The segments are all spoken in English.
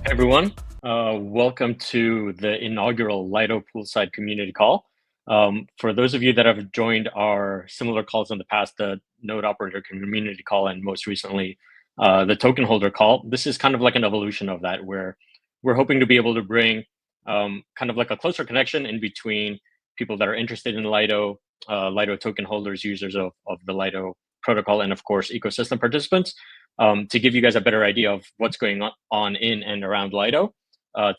Everyone. Welcome to the inaugural Lido Poolside community call. For those of you that have joined our similar calls in the past, the node operator community call, and most recently, the token holder call, this is kind of like an evolution of that, where we're hoping to be able to bring kind of like a closer connection in between people that are interested in Lido, Lido token holders, users of the Lido protocol, and of course, ecosystem participants. To give you guys a better idea of what's going on in and around Lido,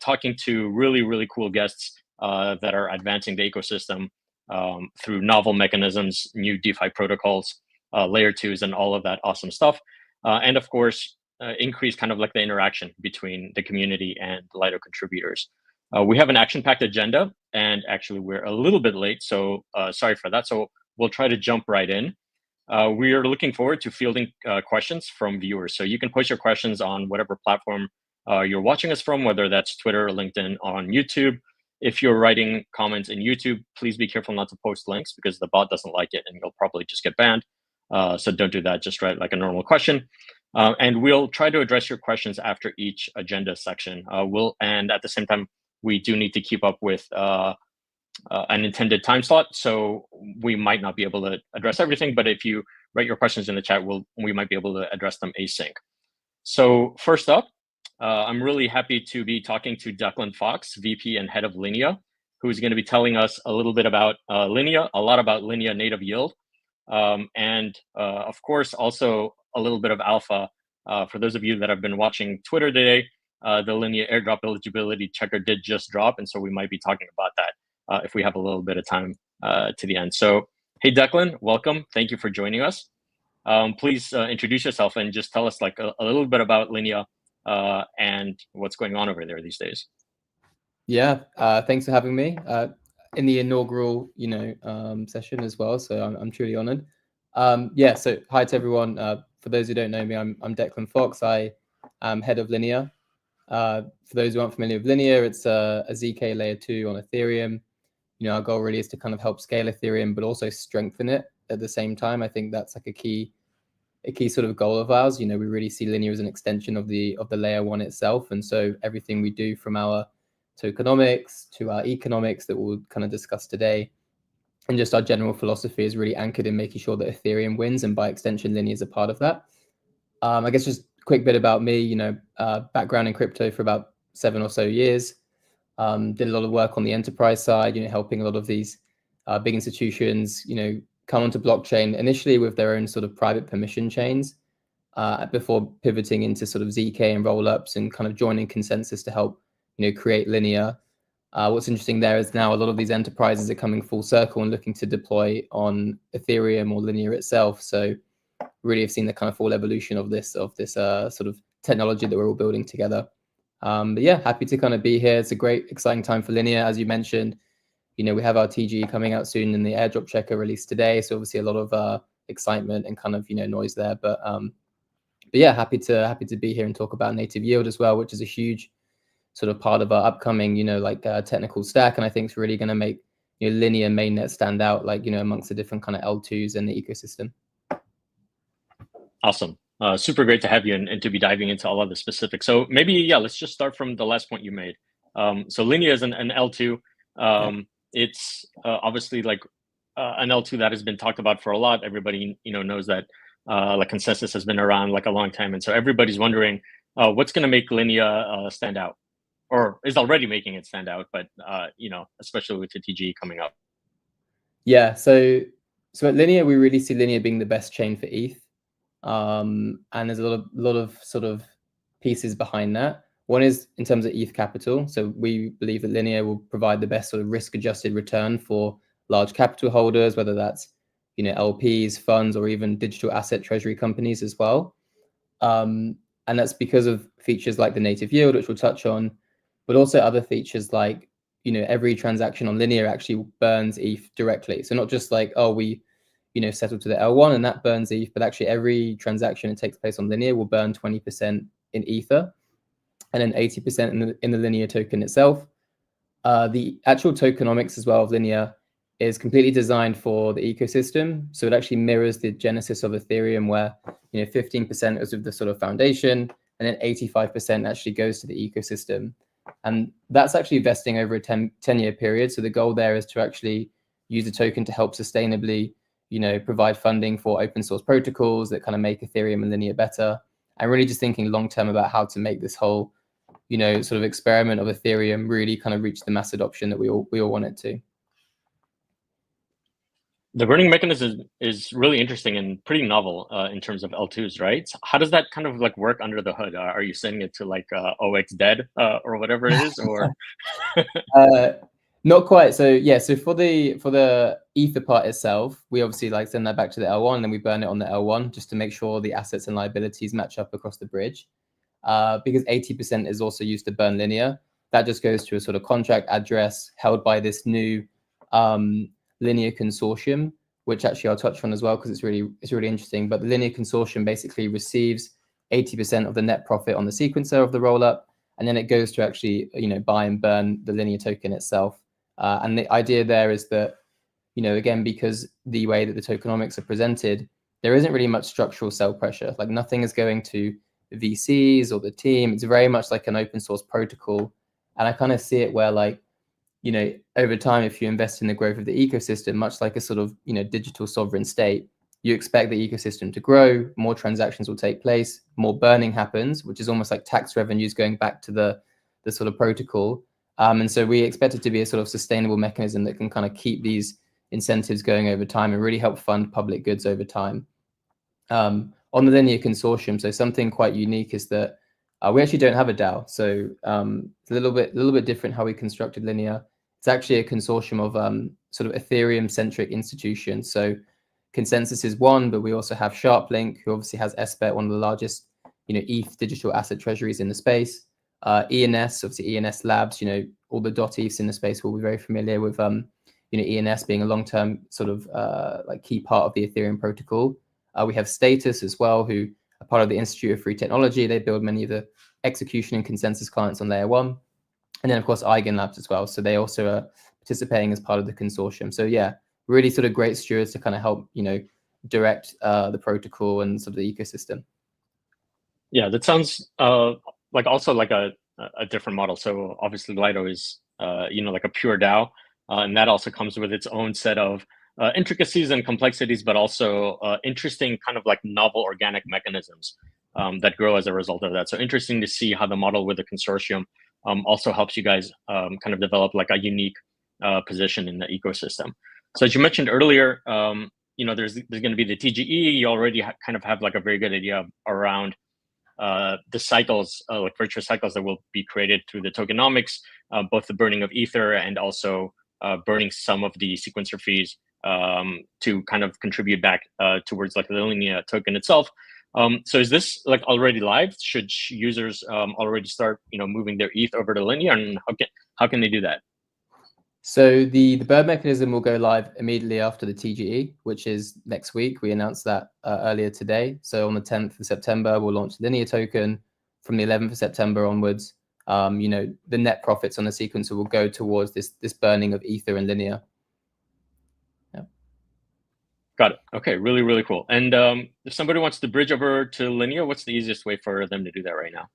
talking to really cool guests that are advancing the ecosystem through novel mechanisms, new DeFi protocols, layer twos, and all of that awesome stuff. And of course, increase kind of like the interaction between the community and the Lido contributors. We have an action-packed agenda, and actually we're a little bit late, so sorry for that. So we'll try to jump right in. We are looking forward to fielding questions from viewers. So you can post your questions on whatever platform you're watching us from, whether that's Twitter or LinkedIn, on YouTube. If you're writing comments in YouTube, please be careful not to post links because the bot doesn't like it and you'll probably just get banned. So don't do that, just write like a normal question. And we'll try to address your questions after each agenda section. And at the same time, we do need to keep up with an intended time slot, so we might not be able to address everything, but if you write your questions in the chat, we might be able to address them async. So first up, I'm really happy to be talking to Declan Fox, VP and head of Linea, who's going to be telling us a little bit about Linea, a lot about Linea native yield, and of course also a little bit of alpha. For those of you that have been watching Twitter today, the Linea airdrop eligibility checker did just drop, and so we might be talking about that if we have a little bit of time to the end. So, hey, Declan, welcome. Thank you for joining us. Please introduce yourself and just tell us like a little bit about Linea and what's going on over there these days. Yeah, thanks for having me in the inaugural, session as well. So I'm truly honored. Yeah, so hi to everyone. For those who don't know me, I'm Declan Fox. I am head of Linea. For those who aren't familiar with Linea, it's a ZK layer 2 on Ethereum. Our goal really is to kind of help scale Ethereum, but also strengthen it at the same time. I think that's like a key sort of goal of ours. We really see Linea as an extension of the layer 1 itself. And so everything we do, from our tokenomics to our economics that we'll kind of discuss today, and just our general philosophy, is really anchored in making sure that Ethereum wins, and by extension, Linea is a part of that. I guess just a quick bit about me, background in crypto for about 7 or so years. Did a lot of work on the enterprise side, helping a lot of these big institutions, come onto blockchain initially with their own sort of private permission chains before pivoting into sort of ZK and rollups and kind of joining consensus to help, create Linea. What's interesting there is now a lot of these enterprises are coming full circle and looking to deploy on Ethereum or Linea itself. So really have seen the kind of full evolution of this sort of technology that we're all building together. But yeah, happy to kind of be here. It's a great, exciting time for Linea, as you mentioned. You know, we have our TG coming out soon and the airdrop checker released today. So obviously a lot of excitement and kind of, you know, noise there. But yeah, happy to be here and talk about native yield as well, which is a huge sort of part of our upcoming, you know, like technical stack. And I think it's really going to make, you know, Linea mainnet stand out, like, you know, amongst the different kind of L2s in the ecosystem. Awesome. Super great to have you and to be diving into all of the specifics. So maybe, yeah, let's just start from the last point you made. So Linea is an L2. It's obviously like an L2 that has been talked about for a lot. Everybody, you know, knows that like consensus has been around like a long time. And so everybody's wondering what's going to make Linea stand out, or is already making it stand out, but you know, especially with the TG coming up. Yeah, so at Linea, we really see Linea being the best chain for ETH. And there's a lot of sort of pieces behind that. One is in terms of ETH capital. So we believe that Linea will provide the best sort of risk-adjusted return for large capital holders, whether that's, you know, LPs, funds, or even digital asset treasury companies as well. And that's because of features like the native yield, which we'll touch on, but also other features like, you know, every transaction on Linea actually burns ETH directly. So not just like, oh, we, you know, settle to the L1 and that burns ETH, but actually every transaction that takes place on Linea will burn 20% in Ether and then 80% in the Linea token itself. The actual tokenomics as well of Linea is completely designed for the ecosystem. So it actually mirrors the genesis of Ethereum, where, you know, 15% is of the sort of foundation, and then 85% actually goes to the ecosystem. And that's actually vesting over a 10-year period. So the goal there is to actually use the token to help sustainably, you know, provide funding for open source protocols that kind of make Ethereum and Linea better. And really just thinking long term about how to make this whole, you know, sort of experiment of Ethereum really kind of reach the mass adoption that we all want it to. The burning mechanism is really interesting and pretty novel in terms of L2s, right? So how does that kind of like work under the hood? Are you sending it to like OX dead or whatever it is, or? Not quite. So yeah, so for the Ether part itself, we obviously like send that back to the L1, and then we burn it on the L1 just to make sure the assets and liabilities match up across the bridge. Because 80% is also used to burn Linea. That just goes to a sort of contract address held by this new Linea consortium, which actually I'll touch on as well because it's really interesting. But the Linea consortium basically receives 80% of the net profit on the sequencer of the rollup, and then it goes to actually, you know, buy and burn the Linea token itself. And the idea there is that, you know, again, because the way that the tokenomics are presented, there isn't really much structural sell pressure. Like nothing is going to the VCs or the team. It's very much like an open source protocol. And I kind of see it where, like, you know, over time, if you invest in the growth of the ecosystem, much like a sort of, you know, digital sovereign state, you expect the ecosystem to grow, more transactions will take place, more burning happens, which is almost like tax revenues going back to the sort of protocol. And so we expect it to be a sort of sustainable mechanism that can kind of keep these incentives going over time and really help fund public goods over time. On the Linea consortium, so something quite unique is that we actually don't have a DAO. So it's a little bit different how we constructed Linea. It's actually a consortium of sort of Ethereum-centric institutions. So Consensus is one, but we also have SharpLink, who obviously has SBET, one of the largest, you know, ETH digital asset treasuries in the space. ENS, obviously ENS Labs, you know, all the .ETHs in the space will be very familiar with, you know, ENS being a long-term sort of like key part of the Ethereum protocol. We have Status as well, who are part of the Institute of Free Technology. They build many of the execution and consensus clients on layer one. And then, of course, Eigen Labs as well. So they also are participating as part of the consortium. So yeah, really sort of great stewards to kind of help, you know, direct the protocol and sort of the ecosystem. Yeah, that sounds like also like a different model. So obviously Lido is, you know, like a pure DAO, and that also comes with its own set of intricacies and complexities, but also interesting kind of like novel organic mechanisms that grow as a result of that. So interesting to see how the model with the consortium also helps you guys kind of develop like a unique position in the ecosystem. So as you mentioned earlier, you know, there's going to be the TGE. You already kind of have like a very good idea around the cycles, like virtuous cycles that will be created through the tokenomics, both the burning of Ether and also burning some of the sequencer fees to kind of contribute back towards like the Linea token itself. So is this like already live? Should users already start moving their ETH over to Linea, and how can they do that? So the bird mechanism will go live immediately after the TGE, which is next week. We announced that earlier today. So on the 10th of September, we'll launch the Linea token. From the 11th of September onwards, the net profits on the sequencer will go towards this burning of Ether and Linea. Yeah. Got it. Okay, really, really cool. And if somebody wants to bridge over to Linea, what's the easiest way for them to do that right now?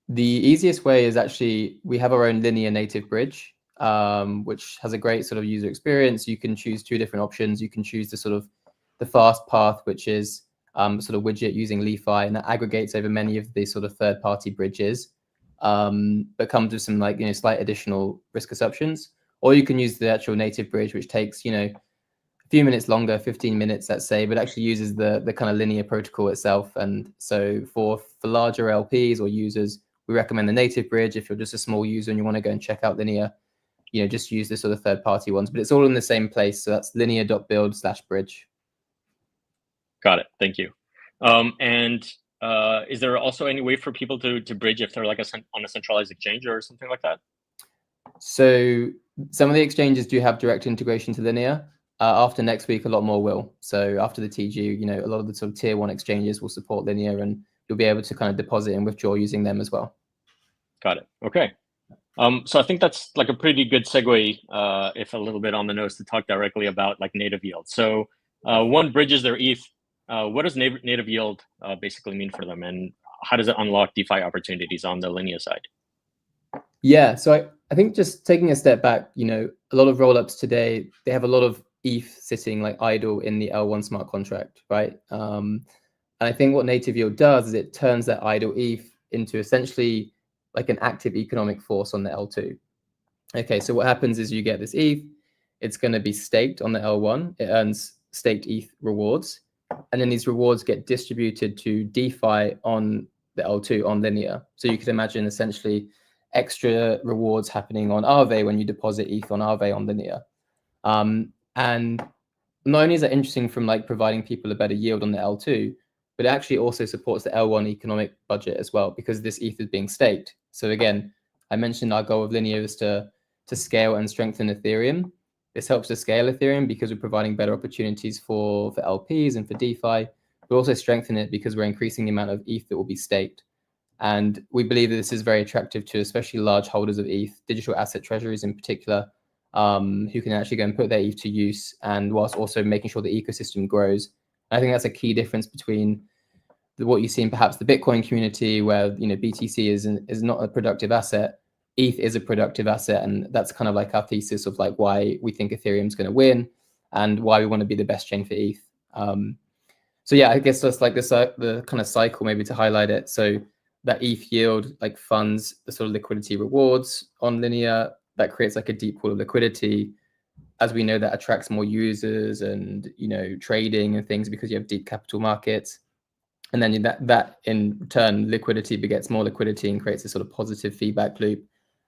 The easiest way is actually, we have our own Linea native bridge, which has a great sort of user experience. You can choose two different options. You can choose the fast path, which is sort of widget using DeFi, and that aggregates over many of the sort of third-party bridges, but comes with some slight additional risk assumptions. Or you can use the actual native bridge, which takes a few minutes longer, 15 minutes, let's say, but actually uses the kind of Linea protocol itself. And so for larger LPs or users, we recommend the native bridge. If you're just a small user and you want to go and check out Linea, just use the sort of third-party ones. But it's all in the same place. So that's linea.build/bridge. Got it. Thank you. And is there also any way for people to bridge if they're like on a centralized exchange or something like that? So some of the exchanges do have direct integration to Linea. After next week, a lot more will. So after the TG, a lot of the sort of tier 1 exchanges will support Linea, and you'll be able to kind of deposit and withdraw using them as well. Got it. Okay. So I think that's like a pretty good segue, if a little bit on the nose, to talk directly about like native yield. So one bridges their ETH. What does native yield basically mean for them, and how does it unlock DeFi opportunities on the Linea side? Yeah, so I think just taking a step back, a lot of rollups today, they have a lot of ETH sitting like idle in the L1 smart contract, right? And I think what native yield does is it turns that idle ETH into essentially like an active economic force on the L2. Okay, so what happens is you get this ETH, it's going to be staked on the L1, it earns staked ETH rewards, and then these rewards get distributed to DeFi on the L2 on Linea. So you could imagine essentially extra rewards happening on Aave when you deposit ETH on Aave on Linea. And not only is that interesting from like providing people a better yield on the L2, but it actually also supports the L1 economic budget as well, because this ETH is being staked. So again, I mentioned our goal of Linea is to scale and strengthen Ethereum. This helps to scale Ethereum because we're providing better opportunities for LPs and for DeFi, but also strengthen it because we're increasing the amount of ETH that will be staked. And we believe that this is very attractive to especially large holders of ETH, digital asset treasuries in particular, who can actually go and put their ETH to use, and whilst also making sure the ecosystem grows. I think that's a key difference between what you see in perhaps the Bitcoin community, where BTC is not a productive asset. ETH is a productive asset, and that's kind of like our thesis of like why we think Ethereum is going to win and why we want to be the best chain for ETH. So yeah, I guess that's like the kind of cycle maybe to highlight it. So that ETH yield like funds the sort of liquidity rewards on Linea. That creates like a deep pool of liquidity. As we know, that attracts more users and trading and things because you have deep capital markets. And then that in turn, liquidity begets more liquidity and creates a sort of positive feedback loop.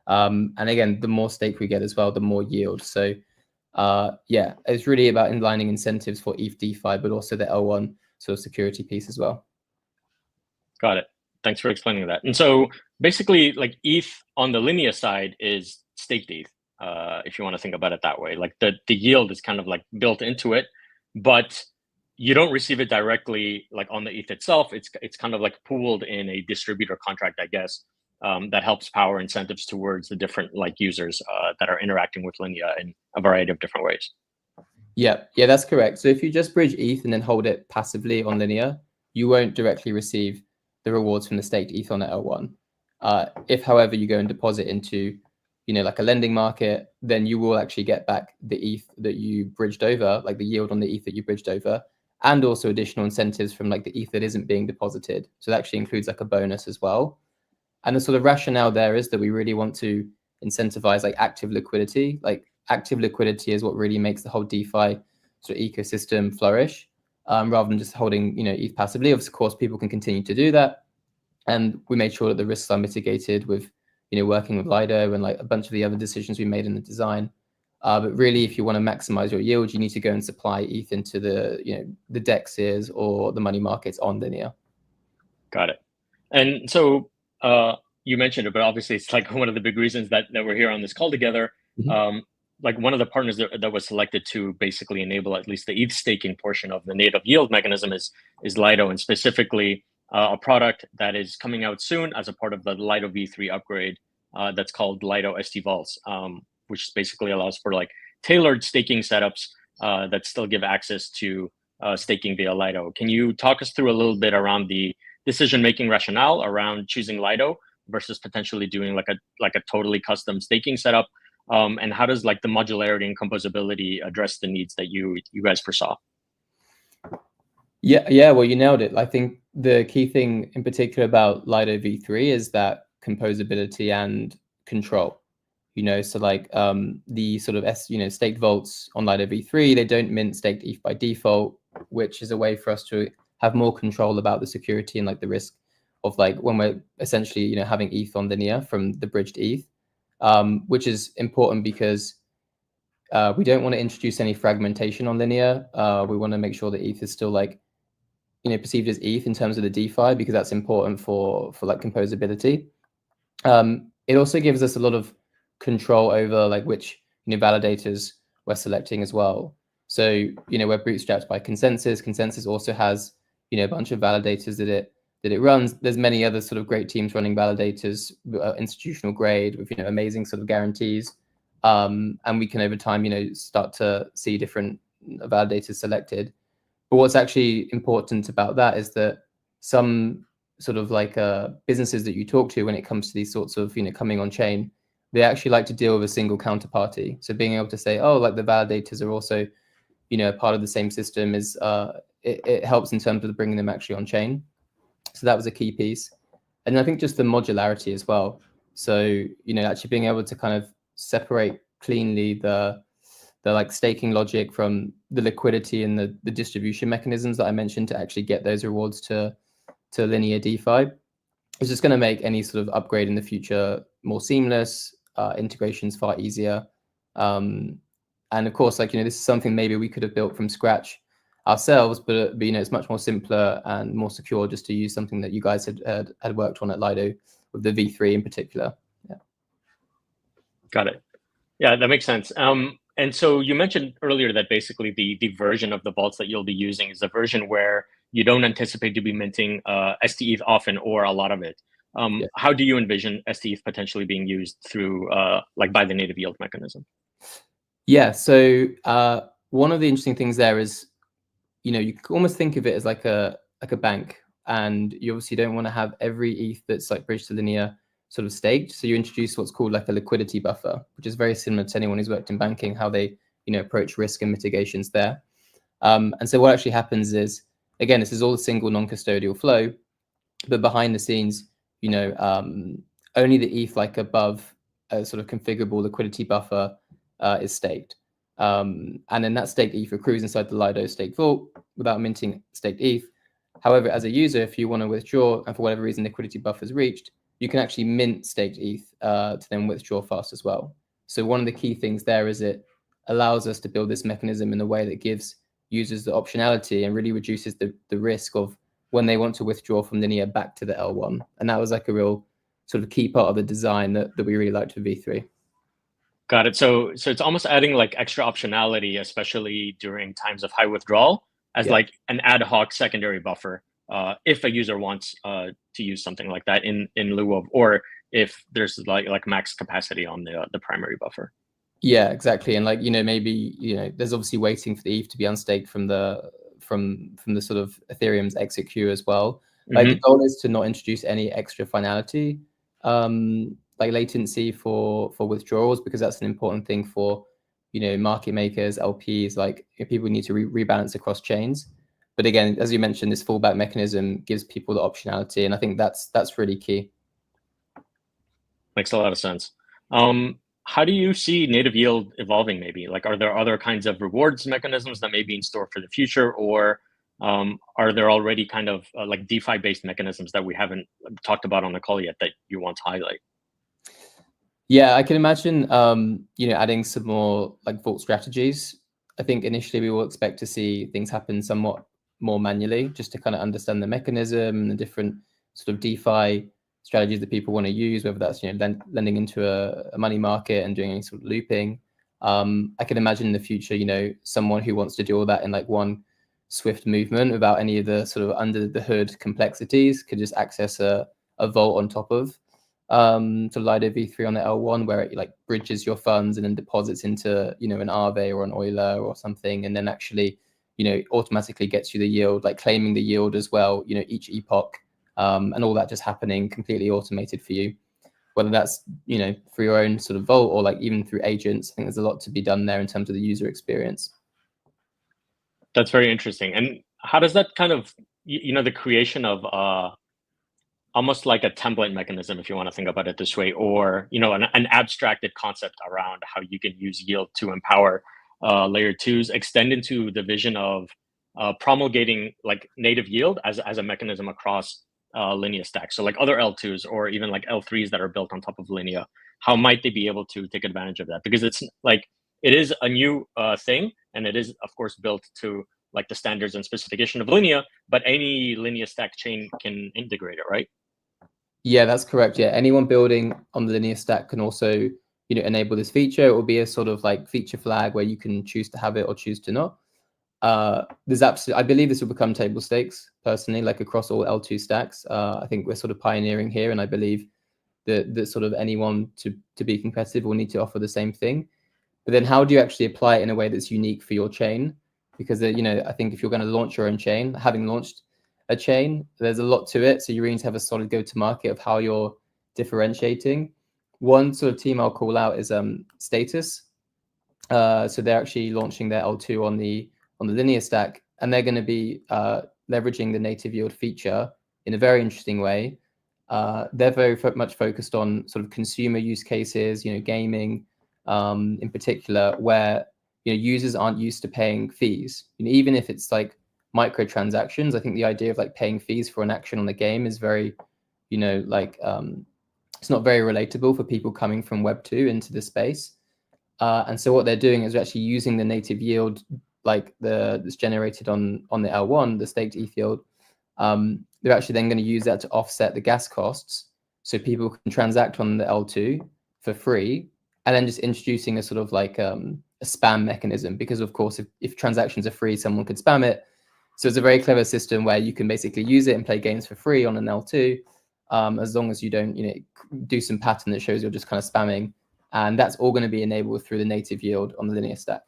And again, the more stake we get as well, the more yield. So yeah, it's really about aligning incentives for ETH DeFi, but also the L1 sort of security piece as well. Got it. Thanks for explaining that. And so basically, like ETH on the Linea side is staked ETH, if you want to think about it that way. Like the yield is kind of like built into it, but you don't receive it directly like on the ETH itself. It's kind of like pooled in a distributor contract, I guess, that helps power incentives towards the different like users that are interacting with Linea in a variety of different ways. Yeah, that's correct. So if you just bridge ETH and then hold it passively on Linea, you won't directly receive the rewards from the staked ETH on the L1. If, however, you go and deposit into, like a lending market, then you will actually get back the ETH that you bridged over, like the yield on the ETH that you bridged over, and also additional incentives from like the ETH that isn't being deposited. So that actually includes like a bonus as well. And the sort of rationale there is that we really want to incentivize like active liquidity. Like active liquidity is what really makes the whole DeFi sort of ecosystem flourish, rather than just holding, ETH passively. Of course, people can continue to do that. And we made sure that the risks are mitigated with, working with Lido and like a bunch of the other decisions we made in the design. But really, if you want to maximize your yield, you need to go and supply ETH into the dexes or the money markets on Linea. Got it. And so you mentioned it, but obviously it's like one of the big reasons that we're here on this call together. Like one of the partners that was selected to basically enable at least the ETH staking portion of the native yield mechanism is Lido, and specifically a product that is coming out soon as a part of the Lido V3 upgrade that's called Lido ST Vaults, which basically allows for like tailored staking setups that still give access to staking via Lido. Can you talk us through a little bit around the decision-making rationale around choosing Lido versus potentially doing like a totally custom staking setup? And how does like the modularity and composability address the needs that you guys foresaw? Yeah, well, you nailed it. I think the key thing in particular about Lido V3 is that composability and control. So like the sort of staked vaults on Lido V3, they don't mint staked ETH by default, which is a way for us to have more control about the security and like the risk of like when we're essentially having ETH on Linea from the bridged ETH, which is important because we don't want to introduce any fragmentation on Linea. We want to make sure that ETH is still like perceived as ETH in terms of the DeFi, because that's important for like composability. It also gives us a lot of control over like which validators we're selecting as well. So we're bootstrapped by Consensus. Consensus also has a bunch of validators that it runs. There's many other sort of great teams running validators, institutional grade with amazing sort of guarantees, and we can over time start to see different validators selected. But what's actually important about that is that some sort of like businesses that you talk to when it comes to these sorts of coming on chain, they actually like to deal with a single counterparty. So being able to say, oh, like the validators are also part of the same system is it helps in terms of bringing them actually on chain. So that was a key piece. And I think just the modularity as well. So actually being able to kind of separate cleanly the like staking logic from the liquidity and the distribution mechanisms that I mentioned to actually get those rewards to Linea DeFi. It's just going to make any sort of upgrade in the future more seamless, integrations far easier. And of course, like, this is something maybe we could have built from scratch ourselves, but it's much more simpler and more secure just to use something that you guys had worked on at Lido with the V3 in particular. Yeah. Got it. Yeah, that makes sense. And so you mentioned earlier that basically the version of the vaults that you'll be using is a version where you don't anticipate to be minting STETH often or a lot of it. How do you envision STETH potentially being used through like by the native yield mechanism? Yeah, so one of the interesting things there is, you can almost think of it as like a bank, and you obviously don't want to have every ETH that's like bridged to Linea sort of staked. So you introduce what's called like a liquidity buffer, which is very similar to anyone who's worked in banking, how they approach risk and mitigations there. And so what actually happens is, again, this is all a single non-custodial flow, but behind the scenes, only the ETH like above a sort of configurable liquidity buffer is staked. And then that staked ETH accrues inside the Lido staked vault without minting staked ETH. However, as a user, if you want to withdraw and for whatever reason liquidity buffer is reached, you can actually mint staked ETH to then withdraw fast as well. So one of the key things there is it allows us to build this mechanism in a way that gives users the optionality and really reduces the risk of when they want to withdraw from Linea back to the L1. And that was like a real sort of key part of the design that we really liked with V3. Got it. So it's almost adding like extra optionality, especially during times of high withdrawal, as like an ad hoc secondary buffer. If a user wants to use something like that in lieu of, or if there's like max capacity on the primary buffer. Yeah, exactly. And like, maybe, there's obviously waiting for the ETH to be unstaked from the sort of Ethereum's exit queue as well. Like the goal is to not introduce any extra finality, like latency for withdrawals, because that's an important thing for, market makers, LPs, like if people need to rebalance across chains. But again, as you mentioned, this fallback mechanism gives people the optionality, and I think that's really key. Makes a lot of sense. How do you see native yield evolving? Maybe like, are there other kinds of rewards mechanisms that may be in store for the future, or are there already kind of like DeFi based mechanisms that we haven't talked about on the call yet that you want to highlight? Yeah, I can imagine, adding some more like vault strategies. I think initially we will expect to see things happen somewhat more manually, just to kind of understand the mechanism and the different sort of DeFi strategies that people want to use, whether that's lending into a money market and doing any sort of looping. I can imagine in the future, someone who wants to do all that in like one swift movement without any of the sort of under the hood complexities could just access a vault on top of to Lido V3 on the L1, where it like bridges your funds and then deposits into an Aave or an Euler or something, and then actually automatically gets you the yield, like claiming the yield as well, each epoch, and all that just happening completely automated for you. Whether that's through your own sort of vault or like even through agents, I think there's a lot to be done there in terms of the user experience. That's very interesting. And how does that kind of the creation of almost like a template mechanism, if you want to think about it this way, or an abstracted concept around how you can use yield to empower layer twos, extend into the vision of promulgating like native yield as a mechanism across Linea stack. So like other L2s or even like L3s that are built on top of Linea, how might they be able to take advantage of that? Because it's like it is a new thing, and it is of course built to like the standards and specification of Linea, but any Linea stack chain can integrate it, right? Yeah, that's correct. Yeah, anyone building on the Linea stack can also, enable this feature. It will be a sort of like feature flag where you can choose to have it or choose to not. There's absolutely, I believe this will become table stakes personally, like across all L2 stacks. I think we're sort of pioneering here, and I believe that sort of anyone to be competitive will need to offer the same thing. But then how do you actually apply it in a way that's unique for your chain? Because, I think if you're going to launch your own chain, having launched a chain, there's a lot to it. So you really need to have a solid go-to-market of how you're differentiating. One sort of team I'll call out is Status. So they're actually launching their L2 on the Linea stack, and they're going to be leveraging the native yield feature in a very interesting way. They're very much focused on sort of consumer use cases, gaming in particular, where users aren't used to paying fees. Even if it's like microtransactions, I think the idea of like paying fees for an action on the game is very, it's not very relatable for people coming from Web 2 into the space. And so what they're doing is actually using the native yield, like that's generated on the L1, the staked ETH yield. They're actually then going to use that to offset the gas costs, so people can transact on the L2 for free, and then just introducing a sort of like a spam mechanism, because of course if transactions are free, someone could spam it. So it's a very clever system where you can basically use it and play games for free on an L2, as long as you don't do some pattern that shows you're just kind of spamming. And that's all going to be enabled through the native yield on the Linea stack.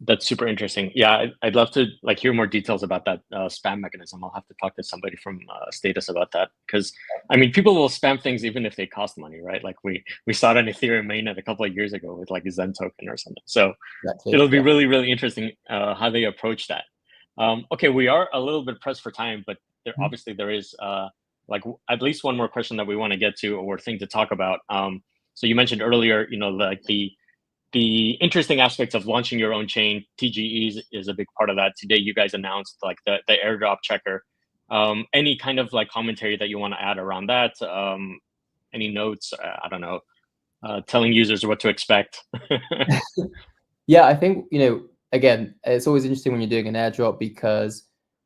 That's super interesting. Yeah, I'd love to like hear more details about that spam mechanism. I'll have to talk to somebody from Status about that, because I mean, people will spam things even if they cost money, right? Like we saw it on Ethereum mainnet a couple of years ago with like a Zen token or something. So Exactly. it'll be really, really interesting how they approach that. Okay, we are a little bit pressed for time, but obviously there is like at least one more question that we want to get to or thing to talk about. So you mentioned earlier, like the interesting aspects of launching your own chain. TGE is a big part of that. Today, you guys announced like the airdrop checker. Any kind of like commentary that you want to add around that? Any notes? I don't know. Telling users what to expect. Yeah, I think, again, it's always interesting when you're doing an airdrop, because,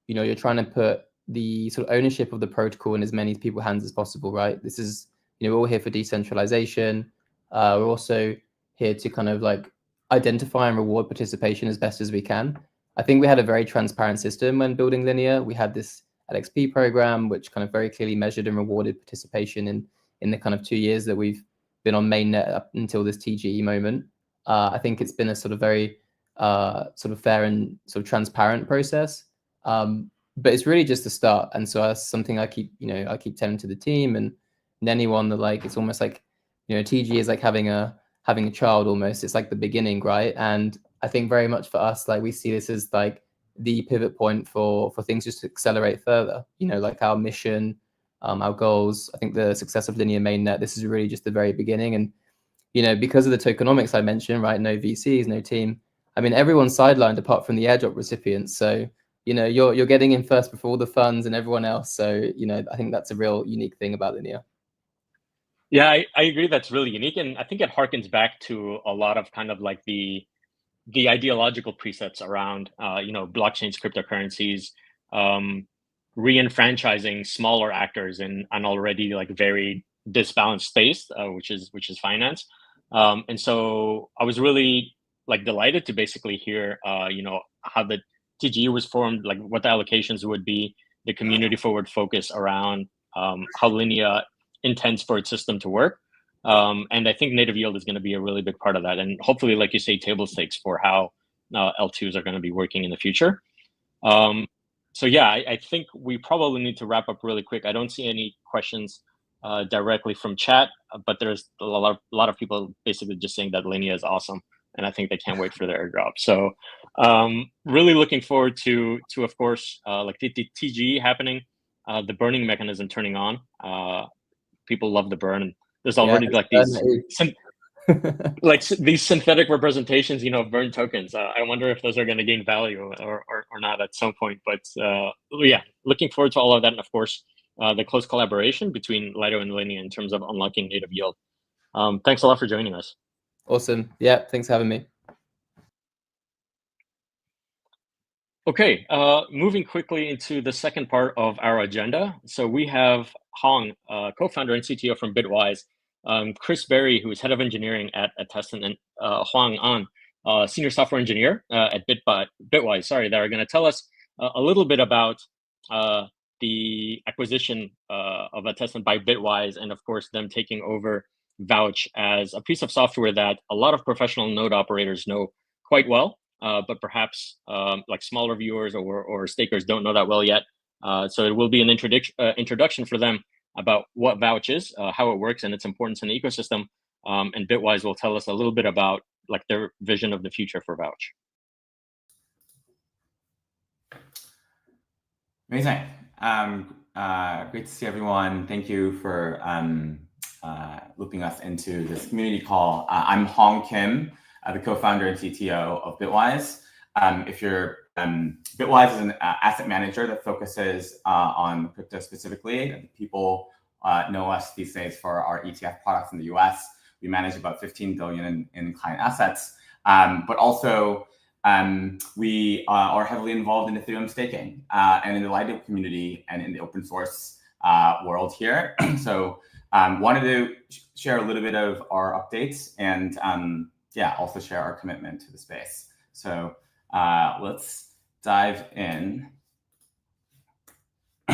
you're trying to put the sort of ownership of the protocol in as many people's hands as possible, right? This is, we're all here for decentralization. We're also here to kind of like identify and reward participation as best as we can. I think we had a very transparent system when building Linea. We had this LXP program, which kind of very clearly measured and rewarded participation in the kind of 2 years that we've been on mainnet up until this TGE moment. I think it's been a sort of very sort of fair and sort of transparent process. But it's really just the start. And so that's something I keep telling to the team and anyone that like, it's almost like, TG is like having a child almost. It's like the beginning, right? And I think very much for us, like we see this as like the pivot point for things just to accelerate further, like our mission, our goals. I think the success of Linea mainnet, this is really just the very beginning. And because of the tokenomics I mentioned, right? No VCs, no team. I mean, everyone's sidelined apart from the airdrop recipients. So, you're getting in first before all the funds and everyone else. So, I think that's a real unique thing about Linea. Yeah, I agree. That's really unique, and I think it harkens back to a lot of kind of like the ideological precepts around blockchains, cryptocurrencies, um, re-enfranchising smaller actors in an already like very disbalanced space, which is finance. And so I was really like delighted to basically hear how the TGE was formed, like what the allocations would be, the community forward focus around how Linea intends for its system to work. And I think native yield is going to be a really big part of that. And hopefully, like you say, table stakes for how L2s are going to be working in the future. Um, so yeah, I think we probably need to wrap up really quick. I don't see any questions directly from chat, but there's a lot of people basically just saying that Linea is awesome, and I think they can't wait for the airdrop. So really looking forward to of course like the TGE happening, the burning mechanism turning on. People love the burn. There's Yeah, already like these synthetic representations, of burn tokens. I wonder if those are going to gain value or not at some point. But yeah, looking forward to all of that, and of course, the close collaboration between Lido and Linea in terms of unlocking native yield. Thanks a lot for joining us. Awesome. Yeah, thanks for having me. Okay, moving quickly into the second part of our agenda. So we have Hong, co-founder and CTO from Bitwise, Chris Berry, who is head of engineering at Teston, and Huang An, senior software engineer at Bitwise. Sorry, that are going to tell us a little bit about the acquisition of Teston by Bitwise, and of course them taking over Vouch as a piece of software that a lot of professional node operators know quite well. But perhaps like smaller viewers or stakers don't know that well yet. So it will be an introduction for them about what Vouch is, how it works, and its importance in the ecosystem. And Bitwise will tell us a little bit about like their vision of the future for Vouch. Amazing. Great to see everyone. Thank you for looping us into this community call. I'm Hong Kim, the co-founder and CTO of Bitwise. Bitwise is an asset manager that focuses on crypto specifically. People know us these days for our ETF products in the US. We manage about 15 billion in client assets, but also we are heavily involved in Ethereum staking and in the Lido community and in the open source world here. So wanted to share a little bit of our updates and also share our commitment to the space. So let's dive in.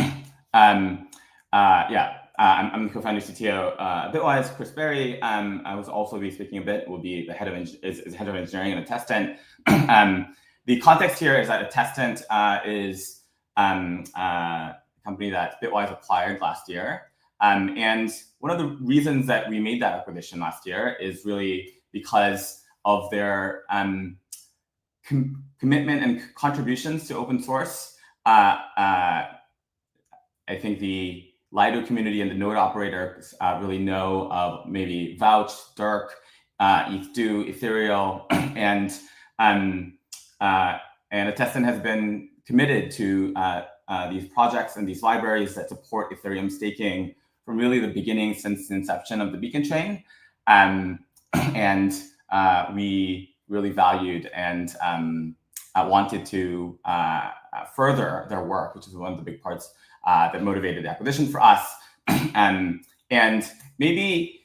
I'm the co-founder CTO Bitwise. Chris Berry, I will also be speaking a bit. Will be the head of head of engineering at Testent. The context here is that Testent is a company that Bitwise acquired last year. And one of the reasons that we made that acquisition last year is really because of their commitment and contributions to open source. I think the Lido community and the node operators really know of maybe Vouch, Dirk, ETH2, Ethereum, and Teston has been committed to these projects and these libraries that support Ethereum staking from really the beginning since the inception of the Beacon chain. We really valued and wanted to further their work, which is one of the big parts that motivated the acquisition for us. And maybe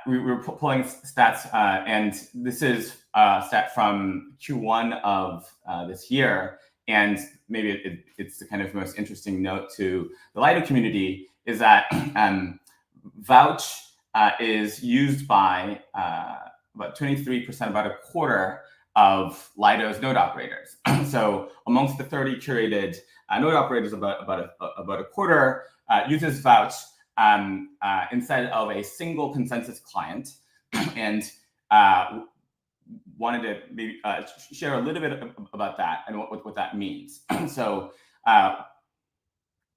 we were pulling stats, and this is a stat from Q1 of this year. And maybe it's the kind of most interesting note to the Lido community is that Vouch is used by about 23%, about a quarter of Lido's node operators. So amongst the 30 curated node operators, about a quarter uses Vouch instead of a single consensus client. And wanted to maybe share a little bit about that and what that means. So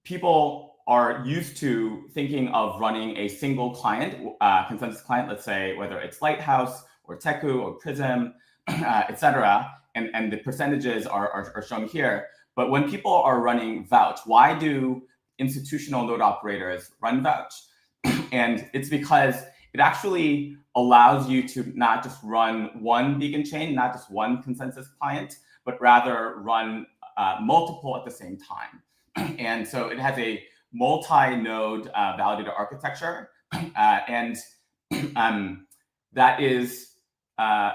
people are used to thinking of running a single client, consensus client, let's say, whether it's Lighthouse or Teku or Prism, etc. And the percentages are shown here. But when people are running Vouch, why do institutional node operators run Vouch? And it's because it actually allows you to not just run one beacon chain, not just one consensus client, but rather run multiple at the same time. And so it has a multi-node validator architecture, and that is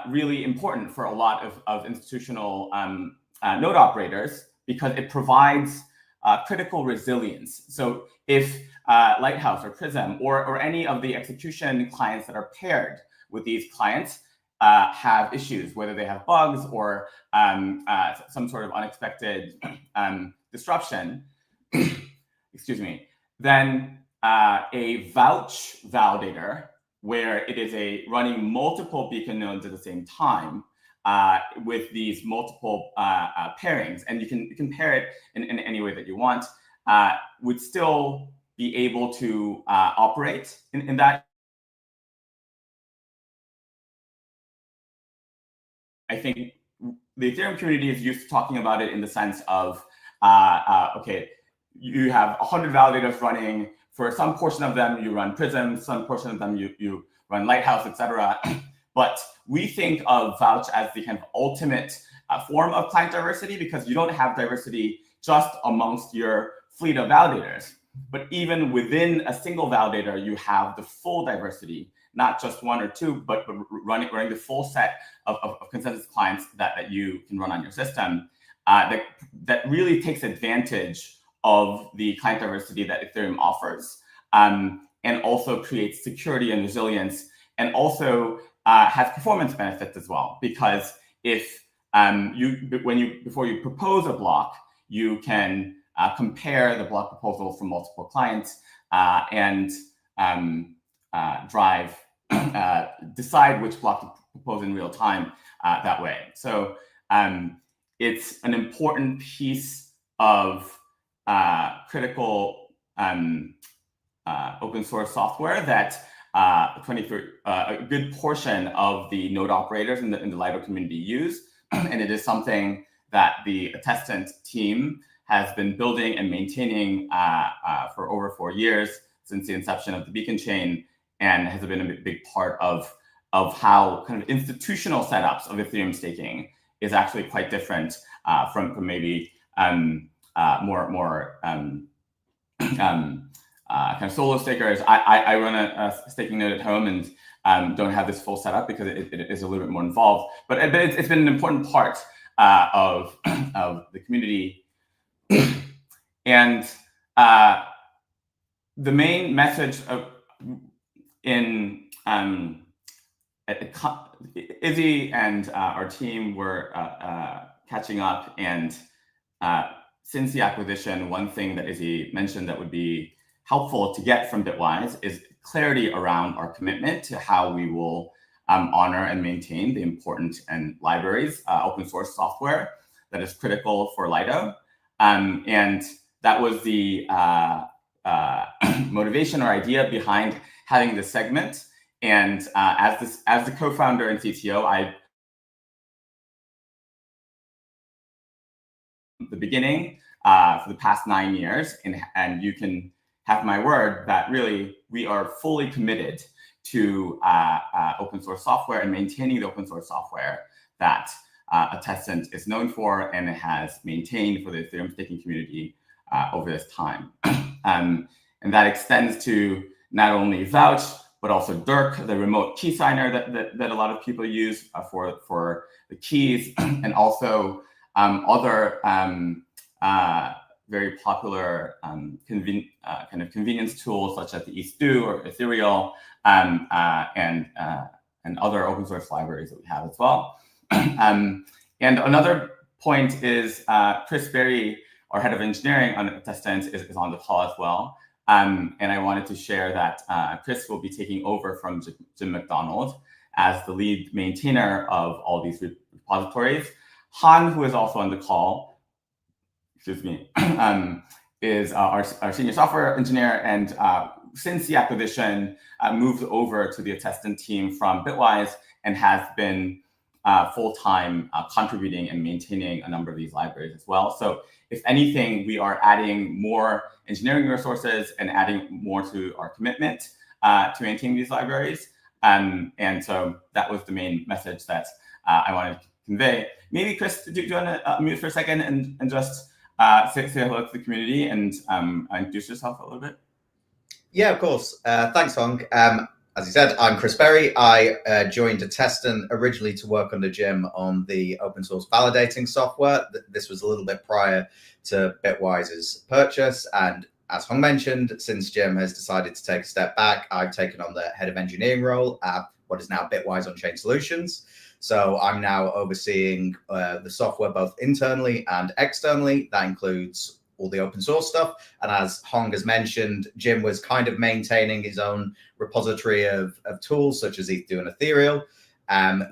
really important for a lot of institutional node operators, because it provides critical resilience. So if Lighthouse or Prism or any of the execution clients that are paired with these clients have issues, whether they have bugs or some sort of unexpected disruption, excuse me, then a Vouch validator, where it is running multiple beacon nodes at the same time with these multiple pairings, and you can pair it in any way that you want, would still be able to operate in that. I think the Ethereum community is used to talking about it in the sense of, okay, you have 100 validators running. For some portion of them, you run Prism. Some portion of them, you run Lighthouse, etc. But we think of Vouch as the kind of ultimate form of client diversity, because you don't have diversity just amongst your fleet of validators, but even within a single validator, you have the full diversity, not just one or two, but running the full set of consensus clients that you can run on your system. That really takes advantage of the client diversity that Ethereum offers, and also creates security and resilience, and also has performance benefits as well. Because if before you propose a block, you can compare the block proposal from multiple clients and decide which block to propose in real time that way. So it's an important piece of critical open source software that a good portion of the node operators in the Lido community use, and it is something that the Attestant team has been building and maintaining for over 4 years, since the inception of the beacon chain, and has been a big part of how kind of institutional setups of Ethereum staking is actually quite different from maybe more kind of solo stakers. I run a staking node at home and don't have this full setup because it is a little bit more involved. But it's been an important part of the community. And the main message Izzy and our team were catching up, and since the acquisition, one thing that Izzy mentioned that would be helpful to get from Bitwise is clarity around our commitment to how we will honor and maintain the important and libraries, open source software that is critical for Lido. And that was the motivation or idea behind having this segment. And as the co-founder and CTO, the beginning for the past 9 years, and you can have my word that really we are fully committed to open source software and maintaining the open source software that Attestant is known for and has maintained for the Ethereum staking community over this time. And that extends to not only Vouch, but also Dirk, the remote key signer that a lot of people use for the keys, and also other very popular kind of convenience tools such as the ETH2 or Ethereum, and other open source libraries that we have as well. And another point is Chris Berry, our head of engineering on Attestant, is on the call as well. And I wanted to share that Chris will be taking over from Jim McDonald as the lead maintainer of all these repositories. Han, who is also on the call, excuse me, is our senior software engineer, and since the acquisition, moved over to the Attestant team from Bitwise and has been full-time contributing and maintaining a number of these libraries as well. So if anything, we are adding more engineering resources and adding more to our commitment to maintain these libraries. And so that was the main message that I wanted to convey. Maybe Chris, do you want to mute for a second and just say hello to the community and introduce yourself a little bit? Yeah, of course. Thanks, Hong. As you said, I'm Chris Berry. I joined Teston originally to work under Jim on the open source validating software. This was a little bit prior to Bitwise's purchase. And as Hong mentioned, since Jim has decided to take a step back, I've taken on the head of engineering role at what is now Bitwise On-Chain Solutions. So I'm now overseeing the software both internally and externally. That includes all the open source stuff. And as Hong has mentioned, Jim was kind of maintaining his own repository of tools such as Ethereum and Ethereum.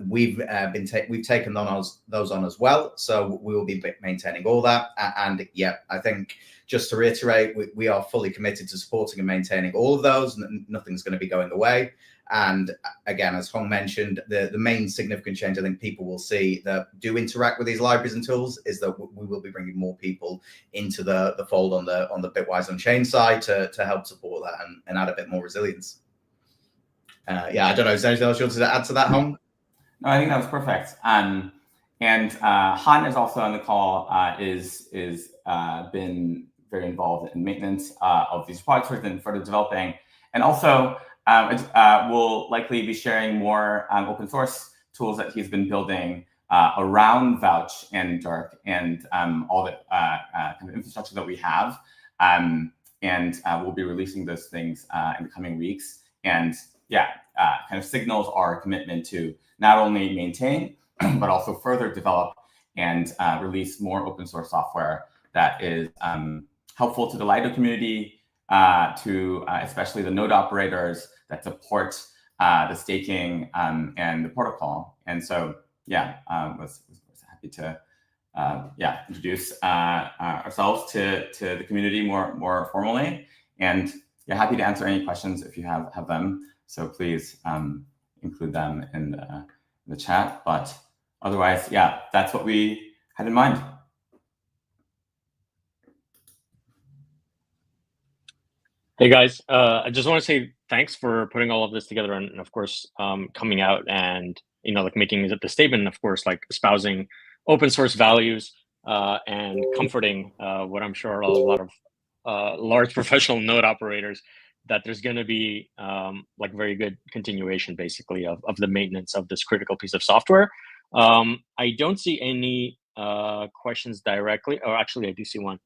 We've taken on those on as well. So we will be maintaining all that. And yeah, I think just to reiterate, we are fully committed to supporting and maintaining all of those. Nothing's going to be going away. And again, as Hong mentioned, the main significant change I think people will see that do interact with these libraries and tools is that we will be bringing more people into the fold on the Bitwise On-Chain side to help support that and add a bit more resilience. Yeah, I don't know. Is there anything else you want to add to that, Hong? No, I think that was perfect. And Han is also on the call. Is been very involved in maintenance of these repositories and further developing, and also. We'll likely be sharing more open source tools that he's been building around Vouch and Dirk and all the kind of infrastructure that we have. And we'll be releasing those things in the coming weeks. And yeah, kind of signals our commitment to not only maintain, but also further develop and release more open source software that is helpful to the Lido community, to especially the node operators that support the staking and the protocol. And so, yeah, was happy to introduce ourselves to the community more formally. And yeah, happy to answer any questions if you have them. So please include them in the chat. But otherwise, yeah, that's what we had in mind. Hey guys, I just want to say thanks for putting all of this together and of course coming out and like making the statement, and of course like espousing open source values and comforting what I'm sure are a lot of large professional node operators that there's going to be like very good continuation basically of the maintenance of this critical piece of software. I don't see any questions directly, or actually I do see one.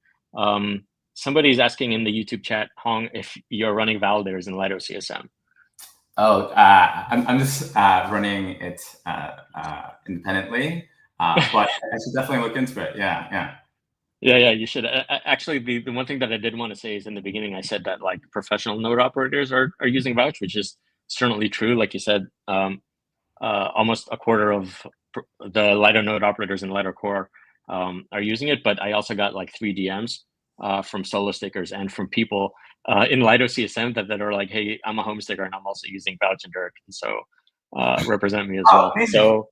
Somebody's asking in the YouTube chat, Hong, if you're running validators in Lido CSM. Oh, I'm just running it independently, but I should definitely look into it. Yeah, you should. Actually, the one thing that I did want to say is in the beginning, I said that like professional node operators are using Vouch, which is certainly true. Like you said, almost a quarter of the Lido node operators in Lido Core are using it, but I also got like 3 DMs from solo stakers and from people in Lido CSM that are like, hey, I'm a home staker and I'm also using Vouch and Dirk, and so represent me as well. So,